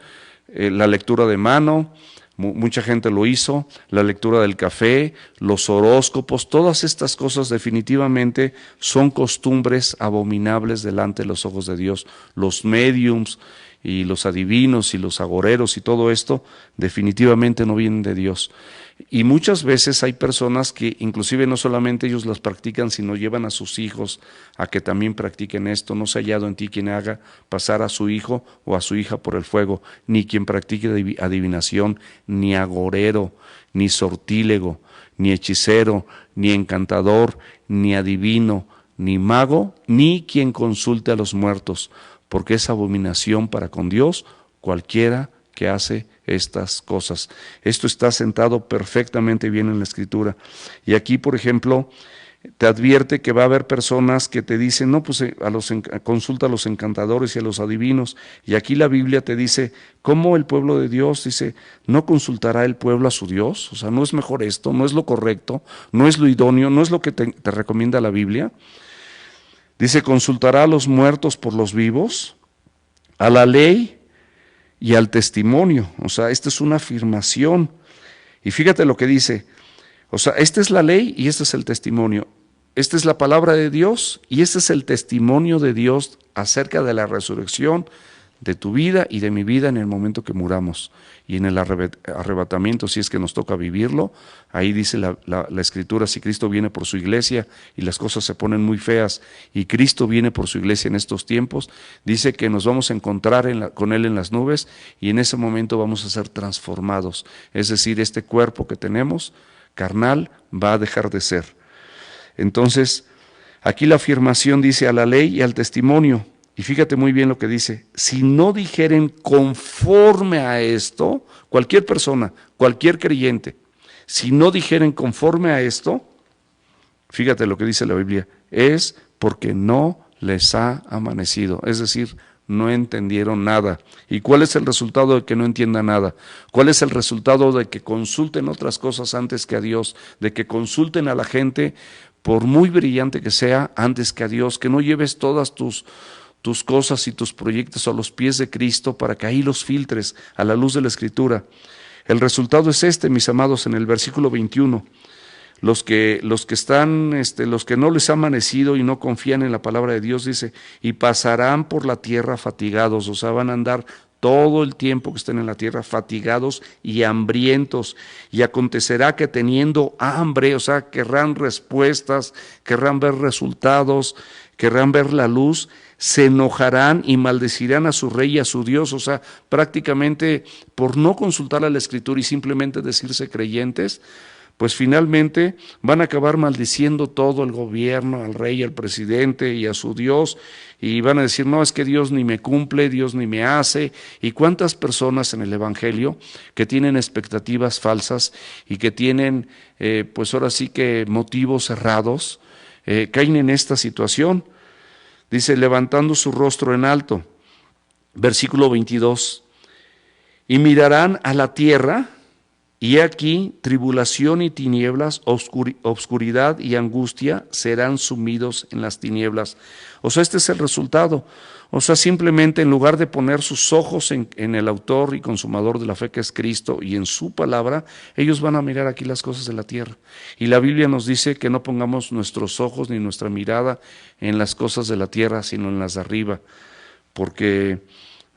la lectura de mano, mucha gente lo hizo, la lectura del café, los horóscopos, todas estas cosas definitivamente son costumbres abominables delante de los ojos de Dios. Los médiums y los adivinos y los agoreros y todo esto definitivamente no vienen de Dios. Y muchas veces hay personas que inclusive no solamente ellos las practican, sino llevan a sus hijos a que también practiquen esto. No se ha hallado en ti quien haga pasar a su hijo o a su hija por el fuego, ni quien practique adivinación, ni agorero, ni sortílego, ni hechicero, ni encantador, ni adivino, ni mago, ni quien consulte a los muertos, porque es abominación para con Dios cualquiera que hace estas cosas. Esto está sentado perfectamente bien en la Escritura. Y aquí, por ejemplo, te advierte que va a haber personas que te dicen, no, pues consulta a los encantadores y a los adivinos. Y aquí la Biblia te dice, ¿cómo el pueblo de Dios? Dice, ¿no consultará el pueblo a su Dios? O sea, ¿no es mejor esto? ¿No es lo correcto? ¿No es lo idóneo? ¿No es lo que te recomienda la Biblia? Dice, consultará a los muertos por los vivos, a la ley y al testimonio. O sea, esta es una afirmación. Y fíjate lo que dice. O sea, esta es la ley y este es el testimonio. Esta es la palabra de Dios y este es el testimonio de Dios acerca de la resurrección de tu vida y de mi vida en el momento que muramos. Y en el arrebatamiento, si es que nos toca vivirlo, ahí dice la Escritura, si Cristo viene por su iglesia y las cosas se ponen muy feas y Cristo viene por su iglesia en estos tiempos, dice que nos vamos a encontrar con Él en las nubes y en ese momento vamos a ser transformados. Es decir, este cuerpo que tenemos, carnal, va a dejar de ser. Entonces, aquí la afirmación dice a la ley y al testimonio. Y fíjate muy bien lo que dice, si no dijeren conforme a esto, cualquier persona, cualquier creyente, si no dijeren conforme a esto, fíjate lo que dice la Biblia, es porque no les ha amanecido, es decir, no entendieron nada. ¿Y cuál es el resultado de que no entiendan nada? ¿Cuál es el resultado de que consulten otras cosas antes que a Dios? De que consulten a la gente, por muy brillante que sea, antes que a Dios, que no lleves todas tus cosas y tus proyectos a los pies de Cristo para que ahí los filtres a la luz de la Escritura. El resultado es este, mis amados, en el versículo 21. Los que no les ha amanecido y no confían en la palabra de Dios, dice, y pasarán por la tierra fatigados, o sea, van a andar todo el tiempo que estén en la tierra fatigados y hambrientos, y acontecerá que teniendo hambre, o sea, querrán respuestas, querrán ver resultados, querrán ver la luz, se enojarán y maldecirán a su rey y a su Dios, o sea, prácticamente por no consultar a la Escritura y simplemente decirse creyentes, pues finalmente van a acabar maldiciendo todo el gobierno, al rey, al presidente y a su Dios, y van a decir, no, es que Dios ni me cumple, Dios ni me hace. Y cuántas personas en el Evangelio que tienen expectativas falsas y que tienen, pues ahora sí que motivos errados, caen en esta situación. Dice, levantando su rostro en alto, versículo 22, y mirarán a la tierra, y aquí tribulación y tinieblas, obscuridad y angustia serán sumidos en las tinieblas. O sea, este es el resultado. O sea, simplemente en lugar de poner sus ojos en el autor y consumador de la fe que es Cristo y en su palabra, ellos van a mirar aquí las cosas de la tierra. Y la Biblia nos dice que no pongamos nuestros ojos ni nuestra mirada en las cosas de la tierra, sino en las de arriba, porque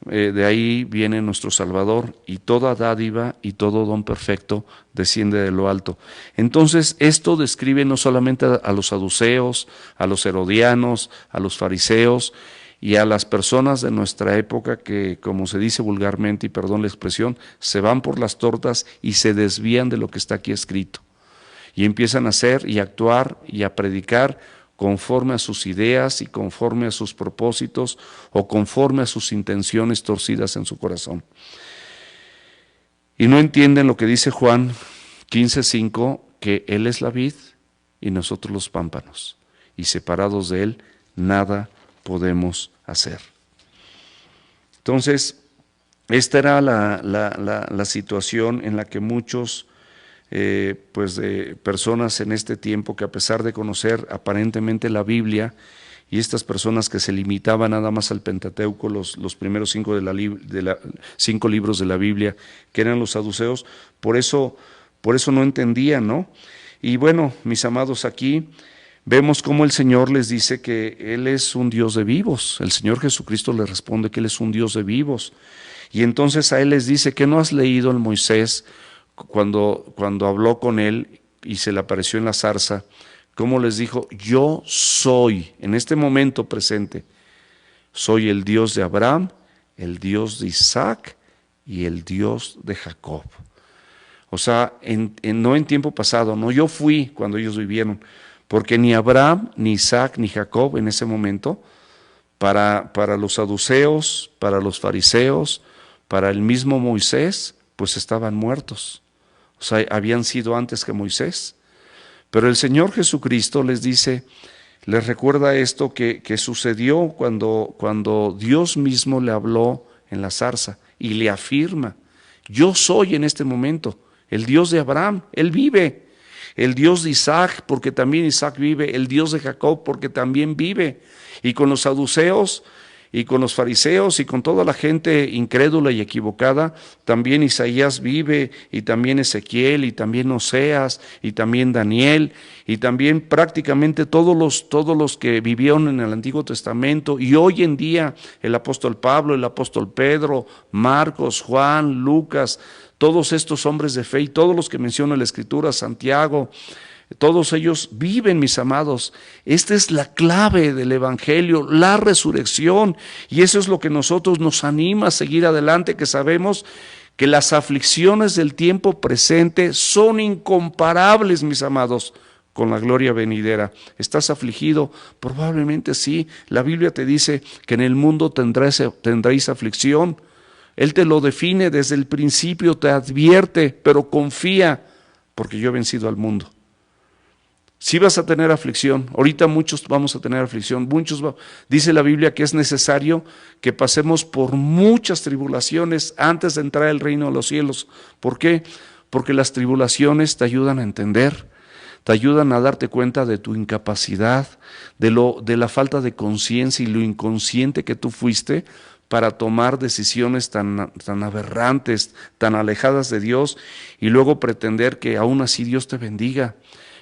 de ahí viene nuestro Salvador, y toda dádiva y todo don perfecto desciende de lo alto. Entonces esto describe no solamente a los saduceos, a los herodianos, a los fariseos y a las personas de nuestra época que, como se dice vulgarmente, y perdón la expresión, se van por las tortas y se desvían de lo que está aquí escrito y empiezan a hacer y a actuar y a predicar conforme a sus ideas y conforme a sus propósitos o conforme a sus intenciones torcidas en su corazón. Y no entienden lo que dice Juan 15:5, que Él es la vid y nosotros los pámpanos, y separados de Él nada podemos hacer. Entonces, esta era la situación en la que muchos pues de personas en este tiempo, que a pesar de conocer aparentemente la Biblia, y estas personas que se limitaban nada más al Pentateuco, los primeros 5 5 libros de la Biblia, que eran los saduceos, por eso no entendían, ¿no? Y bueno, mis amados, aquí vemos cómo el Señor les dice que Él es un Dios de vivos. El Señor Jesucristo les responde que Él es un Dios de vivos. Y entonces a Él les dice, ¿qué no has leído en Moisés cuando habló con Él y se le apareció en la zarza? ¿Cómo les dijo? Yo soy, en este momento presente, soy el Dios de Abraham, el Dios de Isaac y el Dios de Jacob. O sea, no en tiempo pasado, no, yo fui cuando ellos vivieron, porque ni Abraham, ni Isaac, ni Jacob en ese momento, para los saduceos, para los fariseos, para el mismo Moisés, pues estaban muertos. O sea, habían sido antes que Moisés. Pero el Señor Jesucristo les dice, les recuerda esto que sucedió cuando Dios mismo le habló en la zarza y le afirma, yo soy en este momento el Dios de Abraham, Él vive, el Dios de Isaac, porque también Isaac vive, el Dios de Jacob, porque también vive. Y con los saduceos y con los fariseos y con toda la gente incrédula y equivocada, también Isaías vive, y también Ezequiel, y también Oseas, y también Daniel, y también prácticamente todos los que vivieron en el Antiguo Testamento, y hoy en día el apóstol Pablo, el apóstol Pedro, Marcos, Juan, Lucas, todos estos hombres de fe y todos los que menciona la Escritura, Santiago, todos ellos viven, mis amados. Esta es la clave del Evangelio, la resurrección, y eso es lo que nosotros nos anima a seguir adelante, que sabemos que las aflicciones del tiempo presente son incomparables, mis amados, con la gloria venidera. ¿Estás afligido? Probablemente sí. La Biblia te dice que en el mundo tendréis aflicción. Él te lo define desde el principio, te advierte, pero confía, porque yo he vencido al mundo. Si vas a tener aflicción, ahorita muchos vamos a tener aflicción, dice la Biblia que es necesario que pasemos por muchas tribulaciones antes de entrar al reino de los cielos. ¿Por qué? Porque las tribulaciones te ayudan a entender, te ayudan a darte cuenta de tu incapacidad, de la falta de conciencia y lo inconsciente que tú fuiste para tomar decisiones tan aberrantes, tan alejadas de Dios, y luego pretender que aún así Dios te bendiga.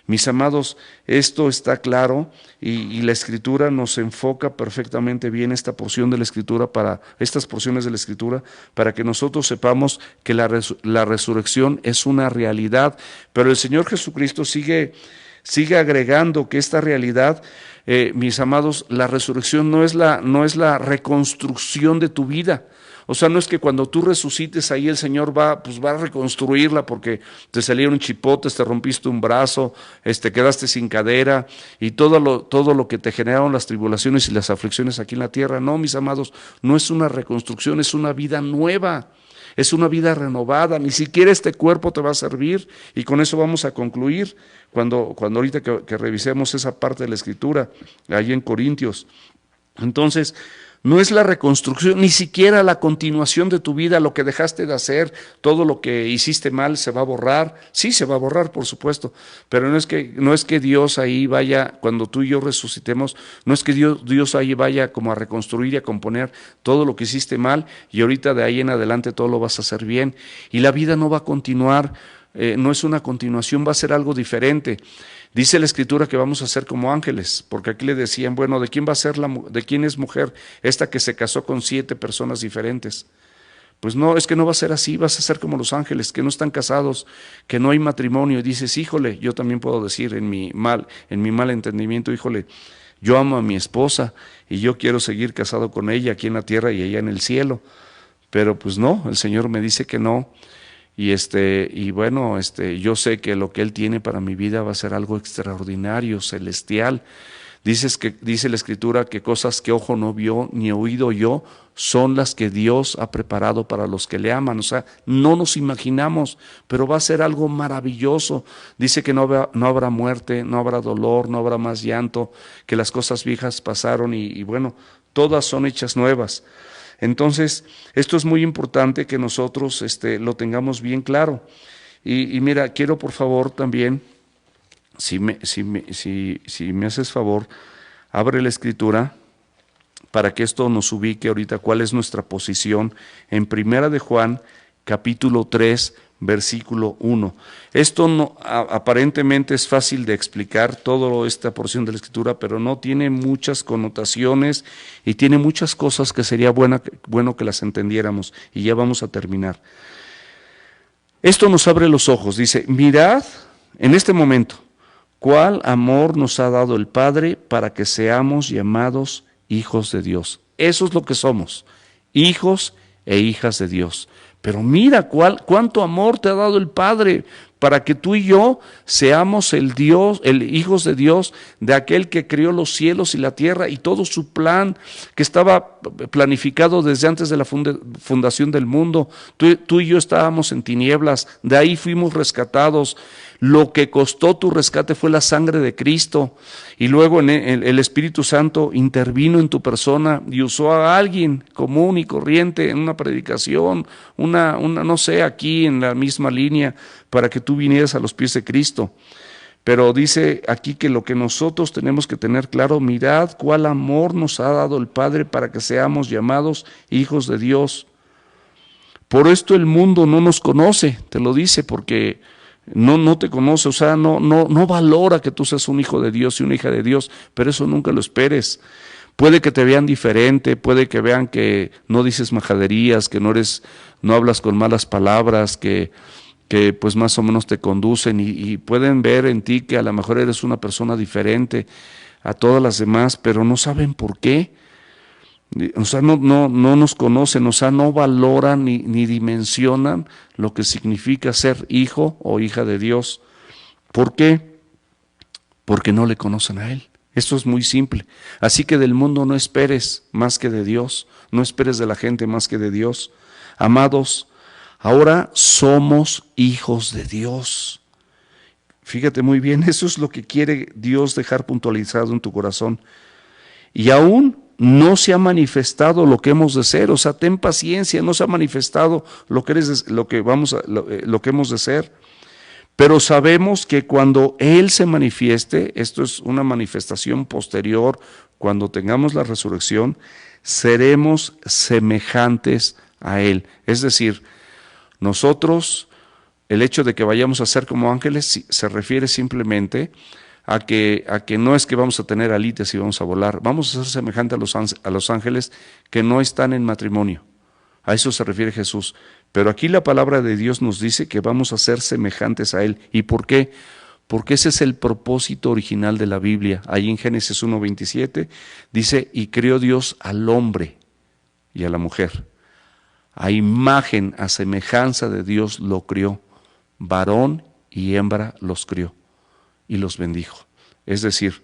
Mis amados, esto está claro y la Escritura nos enfoca perfectamente bien esta porción de la Escritura, estas porciones de la Escritura, para que nosotros sepamos que la resurrección es una realidad. Pero el Señor Jesucristo sigue agregando que esta realidad, mis amados, la resurrección no es la reconstrucción de tu vida. O sea, no es que cuando tú resucites ahí el Señor va a reconstruirla porque te salieron chipotes, te rompiste un brazo, quedaste sin cadera y todo lo que te generaron las tribulaciones y las aflicciones aquí en la tierra. No, mis amados, no es una reconstrucción, es una vida nueva, es una vida renovada. Ni siquiera este cuerpo te va a servir, y con eso vamos a concluir cuando ahorita que revisemos esa parte de la Escritura, ahí en Corintios. Entonces, no es la reconstrucción, ni siquiera la continuación de tu vida, lo que dejaste de hacer, todo lo que hiciste mal se va a borrar. Sí, se va a borrar, por supuesto, pero no es que Dios ahí vaya, cuando tú y yo resucitemos, no es que Dios ahí vaya como a reconstruir y a componer todo lo que hiciste mal, y ahorita de ahí en adelante todo lo vas a hacer bien, y la vida no va a continuar, no es una continuación, va a ser algo diferente. Dice la Escritura que vamos a ser como ángeles, porque aquí le decían, bueno, ¿de quién es mujer esta que se casó con 7 personas diferentes? Pues no, es que no va a ser así, vas a ser como los ángeles, que no están casados, que no hay matrimonio. Y dices, híjole, yo también puedo decir en mi mal entendimiento, híjole, yo amo a mi esposa y yo quiero seguir casado con ella aquí en la tierra y ella en el cielo. Pero pues no, el Señor me dice que no. Y bueno, yo sé que lo que Él tiene para mi vida va a ser algo extraordinario, celestial. Dice la Escritura que cosas que ojo no vio ni oído yo son las que Dios ha preparado para los que le aman. O sea, no nos imaginamos, pero va a ser algo maravilloso. Dice que no habrá muerte, no habrá dolor, no habrá más llanto, que las cosas viejas pasaron y bueno, todas son hechas nuevas. Entonces, esto es muy importante que nosotros lo tengamos bien claro. Y mira, quiero por favor también, si me haces favor, abre la Escritura para que esto nos ubique ahorita cuál es nuestra posición en Primera de Juan, capítulo 3, versículo 1. Esto no, aparentemente es fácil de explicar toda esta porción de la Escritura, pero no tiene muchas connotaciones y tiene muchas cosas que sería bueno que las entendiéramos, y ya vamos a terminar. Esto nos abre los ojos, dice, mirad en este momento cuál amor nos ha dado el Padre para que seamos llamados hijos de Dios. Eso es lo que somos, hijos e hijas de Dios. Pero mira cuánto amor te ha dado el Padre para que tú y yo seamos el hijos de Dios, de aquel que creó los cielos y la tierra y todo su plan que estaba planificado desde antes de la fundación del mundo. Tú y yo estábamos en tinieblas, de ahí fuimos rescatados. Lo que costó tu rescate fue la sangre de Cristo, y luego el Espíritu Santo intervino en tu persona y usó a alguien común y corriente en una predicación, no sé, aquí en la misma línea, para que tú vinieras a los pies de Cristo. Pero dice aquí que lo que nosotros tenemos que tener claro, mirad cuál amor nos ha dado el Padre para que seamos llamados hijos de Dios. Por esto el mundo no nos conoce, te lo dice, porque no te conoce, o sea, no valora que tú seas un hijo de Dios y una hija de Dios, pero eso nunca lo esperes. Puede que te vean diferente, puede que vean que no dices majaderías, que no hablas con malas palabras, que pues más o menos te conducen, y pueden ver en ti que a lo mejor eres una persona diferente a todas las demás, pero no saben por qué. O sea, no nos conocen, o sea, no valoran ni dimensionan lo que significa ser hijo o hija de Dios. ¿Por qué? Porque no le conocen a Él. Esto es muy simple. Así que del mundo no esperes más que de Dios, no esperes de la gente más que de Dios. Amados, ahora somos hijos de Dios. Fíjate muy bien, eso es lo que quiere Dios dejar puntualizado en tu corazón. Y aún no se ha manifestado lo que hemos de ser, o sea, ten paciencia, no se ha manifestado lo que hemos de ser, pero sabemos que cuando Él se manifieste, esto es una manifestación posterior, cuando tengamos la resurrección, seremos semejantes a Él. Es decir, nosotros, el hecho de que vayamos a ser como ángeles se refiere simplemente a que no es que vamos a tener alitas y vamos a volar, vamos a ser semejantes a los ángeles que no están en matrimonio. A eso se refiere Jesús. Pero aquí la palabra de Dios nos dice que vamos a ser semejantes a Él. ¿Y por qué? Porque ese es el propósito original de la Biblia. Ahí en Génesis 1:27 dice, y creó Dios al hombre y a la mujer. A imagen, a semejanza de Dios lo crió. Varón y hembra los crió y los bendijo. Es decir,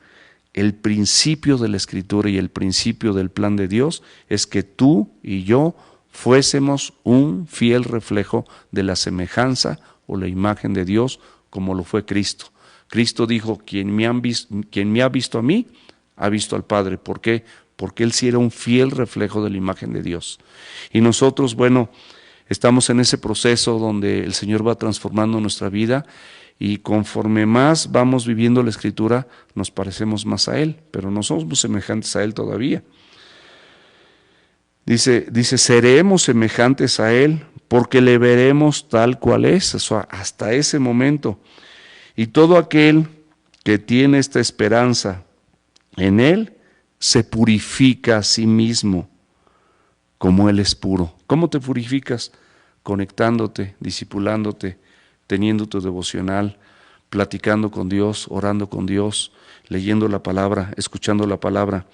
el principio de la Escritura y el principio del plan de Dios es que tú y yo fuésemos un fiel reflejo de la semejanza o la imagen de Dios, como lo fue Cristo. Cristo dijo, quien me ha visto a mí, ha visto al Padre. ¿Por qué? Porque Él sí era un fiel reflejo de la imagen de Dios. Y nosotros, bueno, estamos en ese proceso donde el Señor va transformando nuestra vida, y conforme más vamos viviendo la Escritura, nos parecemos más a Él, pero no somos semejantes a Él todavía. Dice, seremos semejantes a Él porque le veremos tal cual es, o sea, hasta ese momento. Y todo aquel que tiene esta esperanza en Él, se purifica a sí mismo como Él es puro. ¿Cómo te purificas? Conectándote, discipulándote, teniendo tu devocional, platicando con Dios, orando con Dios, leyendo la palabra, escuchando la palabra.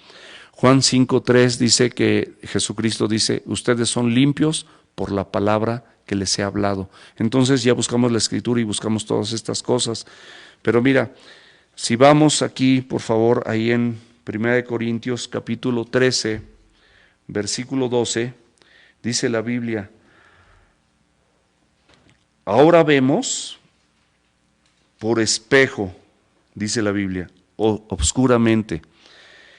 Juan 5:3 dice que Jesucristo dice, ustedes son limpios por la palabra que les he hablado. Entonces ya buscamos la Escritura y buscamos todas estas cosas. Pero mira, si vamos aquí, por favor, ahí en 1 Corintios capítulo 13, versículo 12, dice la Biblia, ahora vemos por espejo, dice la Biblia, obscuramente.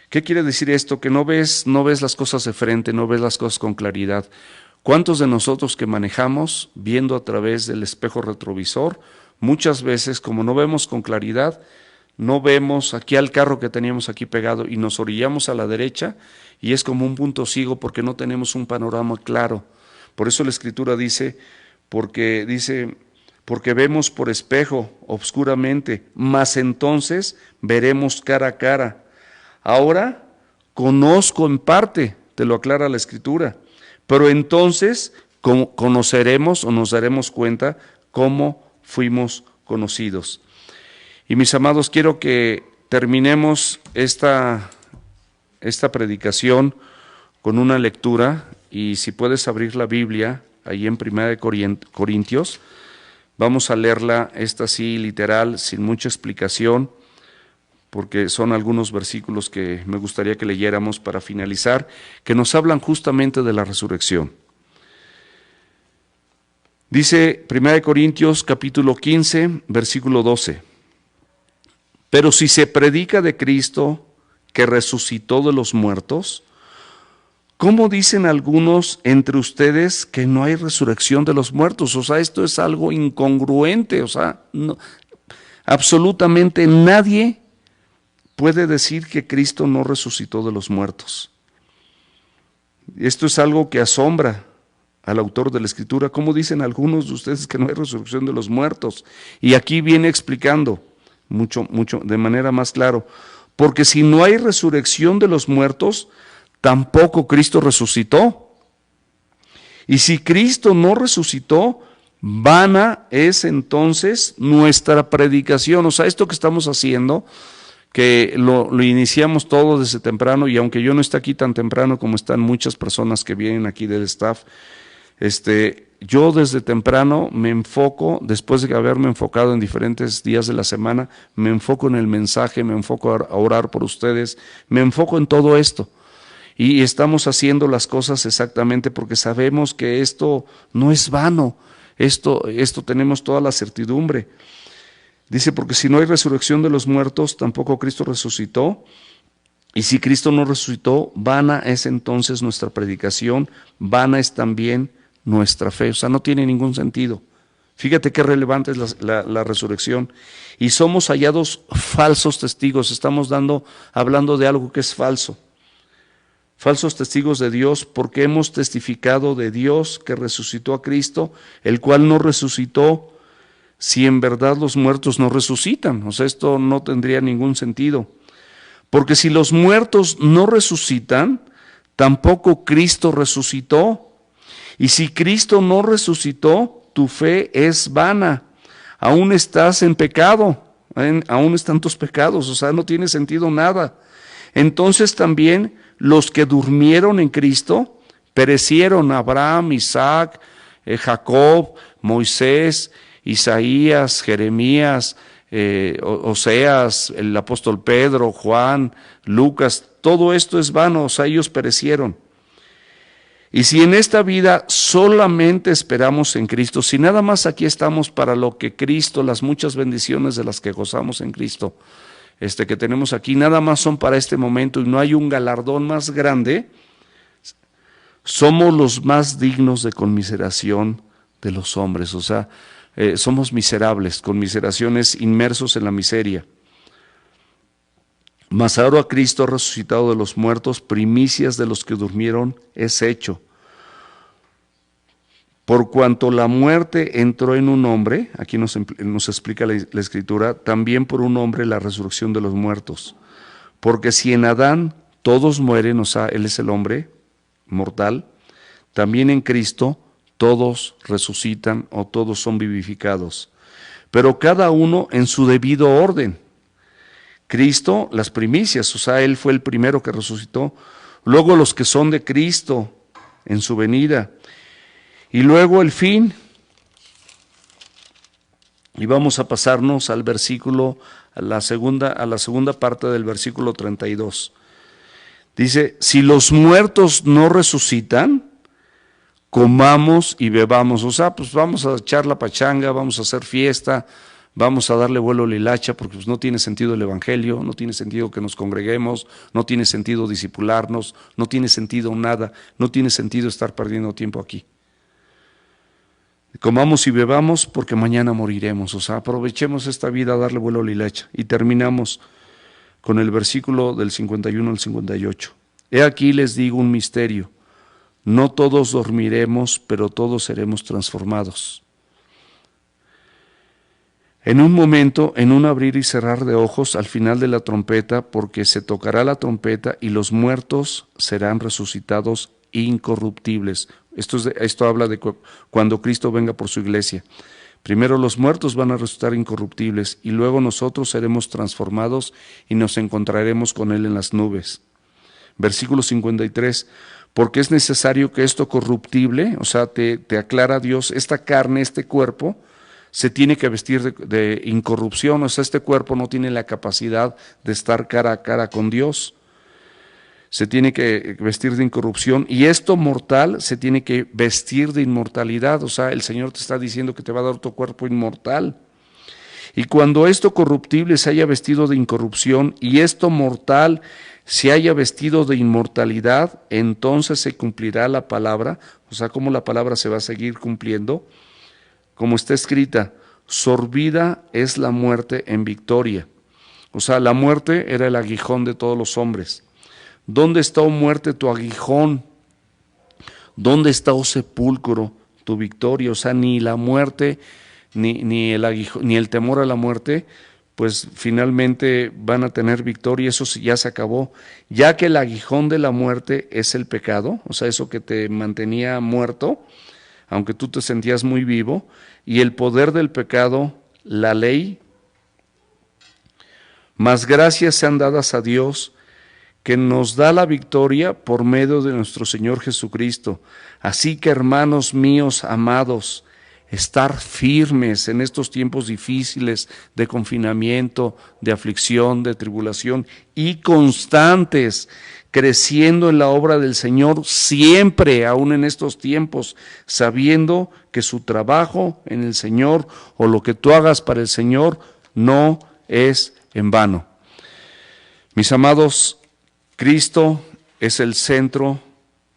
¿Qué quiere decir esto? Que no ves las cosas de frente, no ves las cosas con claridad. ¿Cuántos de nosotros que manejamos viendo a través del espejo retrovisor, muchas veces como no vemos con claridad, no vemos aquí al carro que teníamos aquí pegado y nos orillamos a la derecha y es como un punto ciego porque no tenemos un panorama claro? Por eso la Escritura dice, porque dice, porque vemos por espejo, obscuramente, mas entonces veremos cara a cara. Ahora conozco en parte, te lo aclara la Escritura, pero entonces conoceremos o nos daremos cuenta cómo fuimos conocidos. Y mis amados, quiero que terminemos esta predicación con una lectura, y si puedes abrir la Biblia, ahí en 1 Corintios, vamos a leerla, esta sí literal, sin mucha explicación, porque son algunos versículos que me gustaría que leyéramos para finalizar, que nos hablan justamente de la resurrección. Dice 1 Corintios capítulo 15, versículo 12. Pero si se predica de Cristo que resucitó de los muertos, ¿cómo dicen algunos entre ustedes que no hay resurrección de los muertos? O sea, esto es algo incongruente, o sea, no, absolutamente nadie puede decir que Cristo no resucitó de los muertos. Esto es algo que asombra al autor de la Escritura. ¿Cómo dicen algunos de ustedes que no hay resurrección de los muertos? Y aquí viene explicando mucho, de manera más claro, porque si no hay resurrección de los muertos, tampoco Cristo resucitó. Y si Cristo no resucitó, vana es entonces nuestra predicación. O sea, esto que estamos haciendo, que lo iniciamos todo desde temprano, y aunque yo no esté aquí tan temprano como están muchas personas que vienen aquí del staff, yo desde temprano me enfoco, después de haberme enfocado en diferentes días de la semana, me enfoco en el mensaje, me enfoco a orar por ustedes, me enfoco en todo esto. Y estamos haciendo las cosas exactamente porque sabemos que esto no es vano, esto tenemos toda la certidumbre. Dice, porque si no hay resurrección de los muertos, tampoco Cristo resucitó. Y si Cristo no resucitó, vana es entonces nuestra predicación, vana es también nuestra fe. O sea, no tiene ningún sentido. Fíjate qué relevante es la resurrección. Y somos hallados falsos testigos, estamos hablando de algo que es falso. Falsos testigos de Dios, porque hemos testificado de Dios que resucitó a Cristo, el cual no resucitó, si en verdad los muertos no resucitan. O sea, esto no tendría ningún sentido. Porque si los muertos no resucitan, tampoco Cristo resucitó. Y si Cristo no resucitó, tu fe es vana. Aún estás en pecado, aún están tus pecados, o sea, no tiene sentido nada. Entonces también los que durmieron en Cristo perecieron: Abraham, Isaac, Jacob, Moisés, Isaías, Jeremías, Oseas, el apóstol Pedro, Juan, Lucas. Todo esto es vano, o sea, ellos perecieron. Y si en esta vida solamente esperamos en Cristo, si nada más aquí estamos para lo que Cristo, las muchas bendiciones de las que gozamos en Cristo, que tenemos aquí, nada más son para este momento y no hay un galardón más grande, somos los más dignos de conmiseración de los hombres. O sea, somos miserables, conmiseraciones, inmersos en la miseria. Mas ahora Cristo resucitado de los muertos, primicias de los que durmieron, es hecho. Por cuanto la muerte entró en un hombre, aquí nos explica la Escritura, también por un hombre la resurrección de los muertos. Porque si en Adán todos mueren, o sea, él es el hombre mortal, también en Cristo todos resucitan o todos son vivificados. Pero cada uno en su debido orden. Cristo, las primicias, o sea, Él fue el primero que resucitó. Luego los que son de Cristo en su venida. Y luego el fin. Y vamos a pasarnos al versículo, a la segunda parte del versículo 32. Dice, si los muertos no resucitan, comamos y bebamos. O sea, pues vamos a echar la pachanga, vamos a hacer fiesta, vamos a darle vuelo a la hilacha, porque pues no tiene sentido el evangelio, no tiene sentido que nos congreguemos, no tiene sentido discipularnos, no tiene sentido nada, no tiene sentido estar perdiendo tiempo aquí. Comamos y bebamos porque mañana moriremos. O sea, aprovechemos esta vida a darle vuelo a la hilacha. Y terminamos con el versículo del 51 al 58. He aquí les digo un misterio. No todos dormiremos, pero todos seremos transformados. En un momento, en un abrir y cerrar de ojos, al final de la trompeta, porque se tocará la trompeta y los muertos serán resucitados incorruptibles. Esto habla de cuando Cristo venga por su iglesia. Primero los muertos van a resucitar incorruptibles y luego nosotros seremos transformados y nos encontraremos con Él en las nubes. Versículo 53, porque es necesario que esto corruptible, o sea, te aclara Dios, esta carne, este cuerpo, se tiene que vestir de incorrupción, o sea, este cuerpo no tiene la capacidad de estar cara a cara con Dios. Se tiene que vestir de incorrupción y esto mortal se tiene que vestir de inmortalidad, o sea, el Señor te está diciendo que te va a dar otro cuerpo inmortal. Y cuando esto corruptible se haya vestido de incorrupción y esto mortal se haya vestido de inmortalidad, entonces se cumplirá la palabra, o sea, cómo la palabra se va a seguir cumpliendo, como está escrita, sorbida es la muerte en victoria. O sea, la muerte era el aguijón de todos los hombres. ¿Dónde está, oh muerte, tu aguijón? ¿Dónde está, oh sepulcro, tu victoria? O sea, ni la muerte, ni el aguijón, ni el temor a la muerte, pues finalmente van a tener victoria. Eso ya se acabó. Ya que el aguijón de la muerte es el pecado, o sea, eso que te mantenía muerto, aunque tú te sentías muy vivo, y el poder del pecado, la ley, más gracias sean dadas a Dios, que nos da la victoria por medio de nuestro Señor Jesucristo. Así que, hermanos míos amados, estar firmes en estos tiempos difíciles de confinamiento, de aflicción, de tribulación, y constantes, creciendo en la obra del Señor siempre, aún en estos tiempos, sabiendo que su trabajo en el Señor o lo que tú hagas para el Señor no es en vano. Mis amados, Cristo es el centro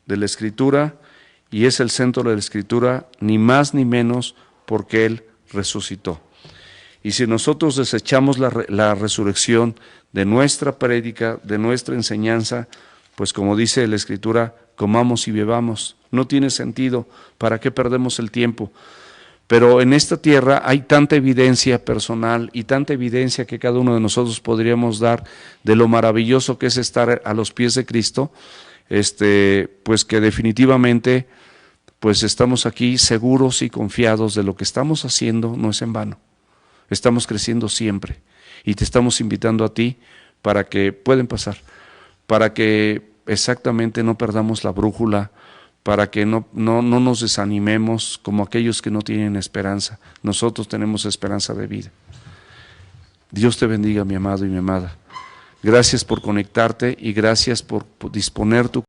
de la Escritura y es el centro de la Escritura ni más ni menos porque Él resucitó. Y si nosotros desechamos la resurrección de nuestra prédica, de nuestra enseñanza, pues como dice la Escritura, comamos y bebamos. No tiene sentido. ¿Para qué perdemos el tiempo? Pero en esta tierra hay tanta evidencia personal y tanta evidencia que cada uno de nosotros podríamos dar de lo maravilloso que es estar a los pies de Cristo, pues que definitivamente pues estamos aquí seguros y confiados de lo que estamos haciendo no es en vano. Estamos creciendo siempre y te estamos invitando a ti para que pueden pasar, para que exactamente no perdamos la brújula, para que no nos desanimemos como aquellos que no tienen esperanza. Nosotros tenemos esperanza de vida. Dios te bendiga, mi amado y mi amada. Gracias por conectarte y gracias por disponer tu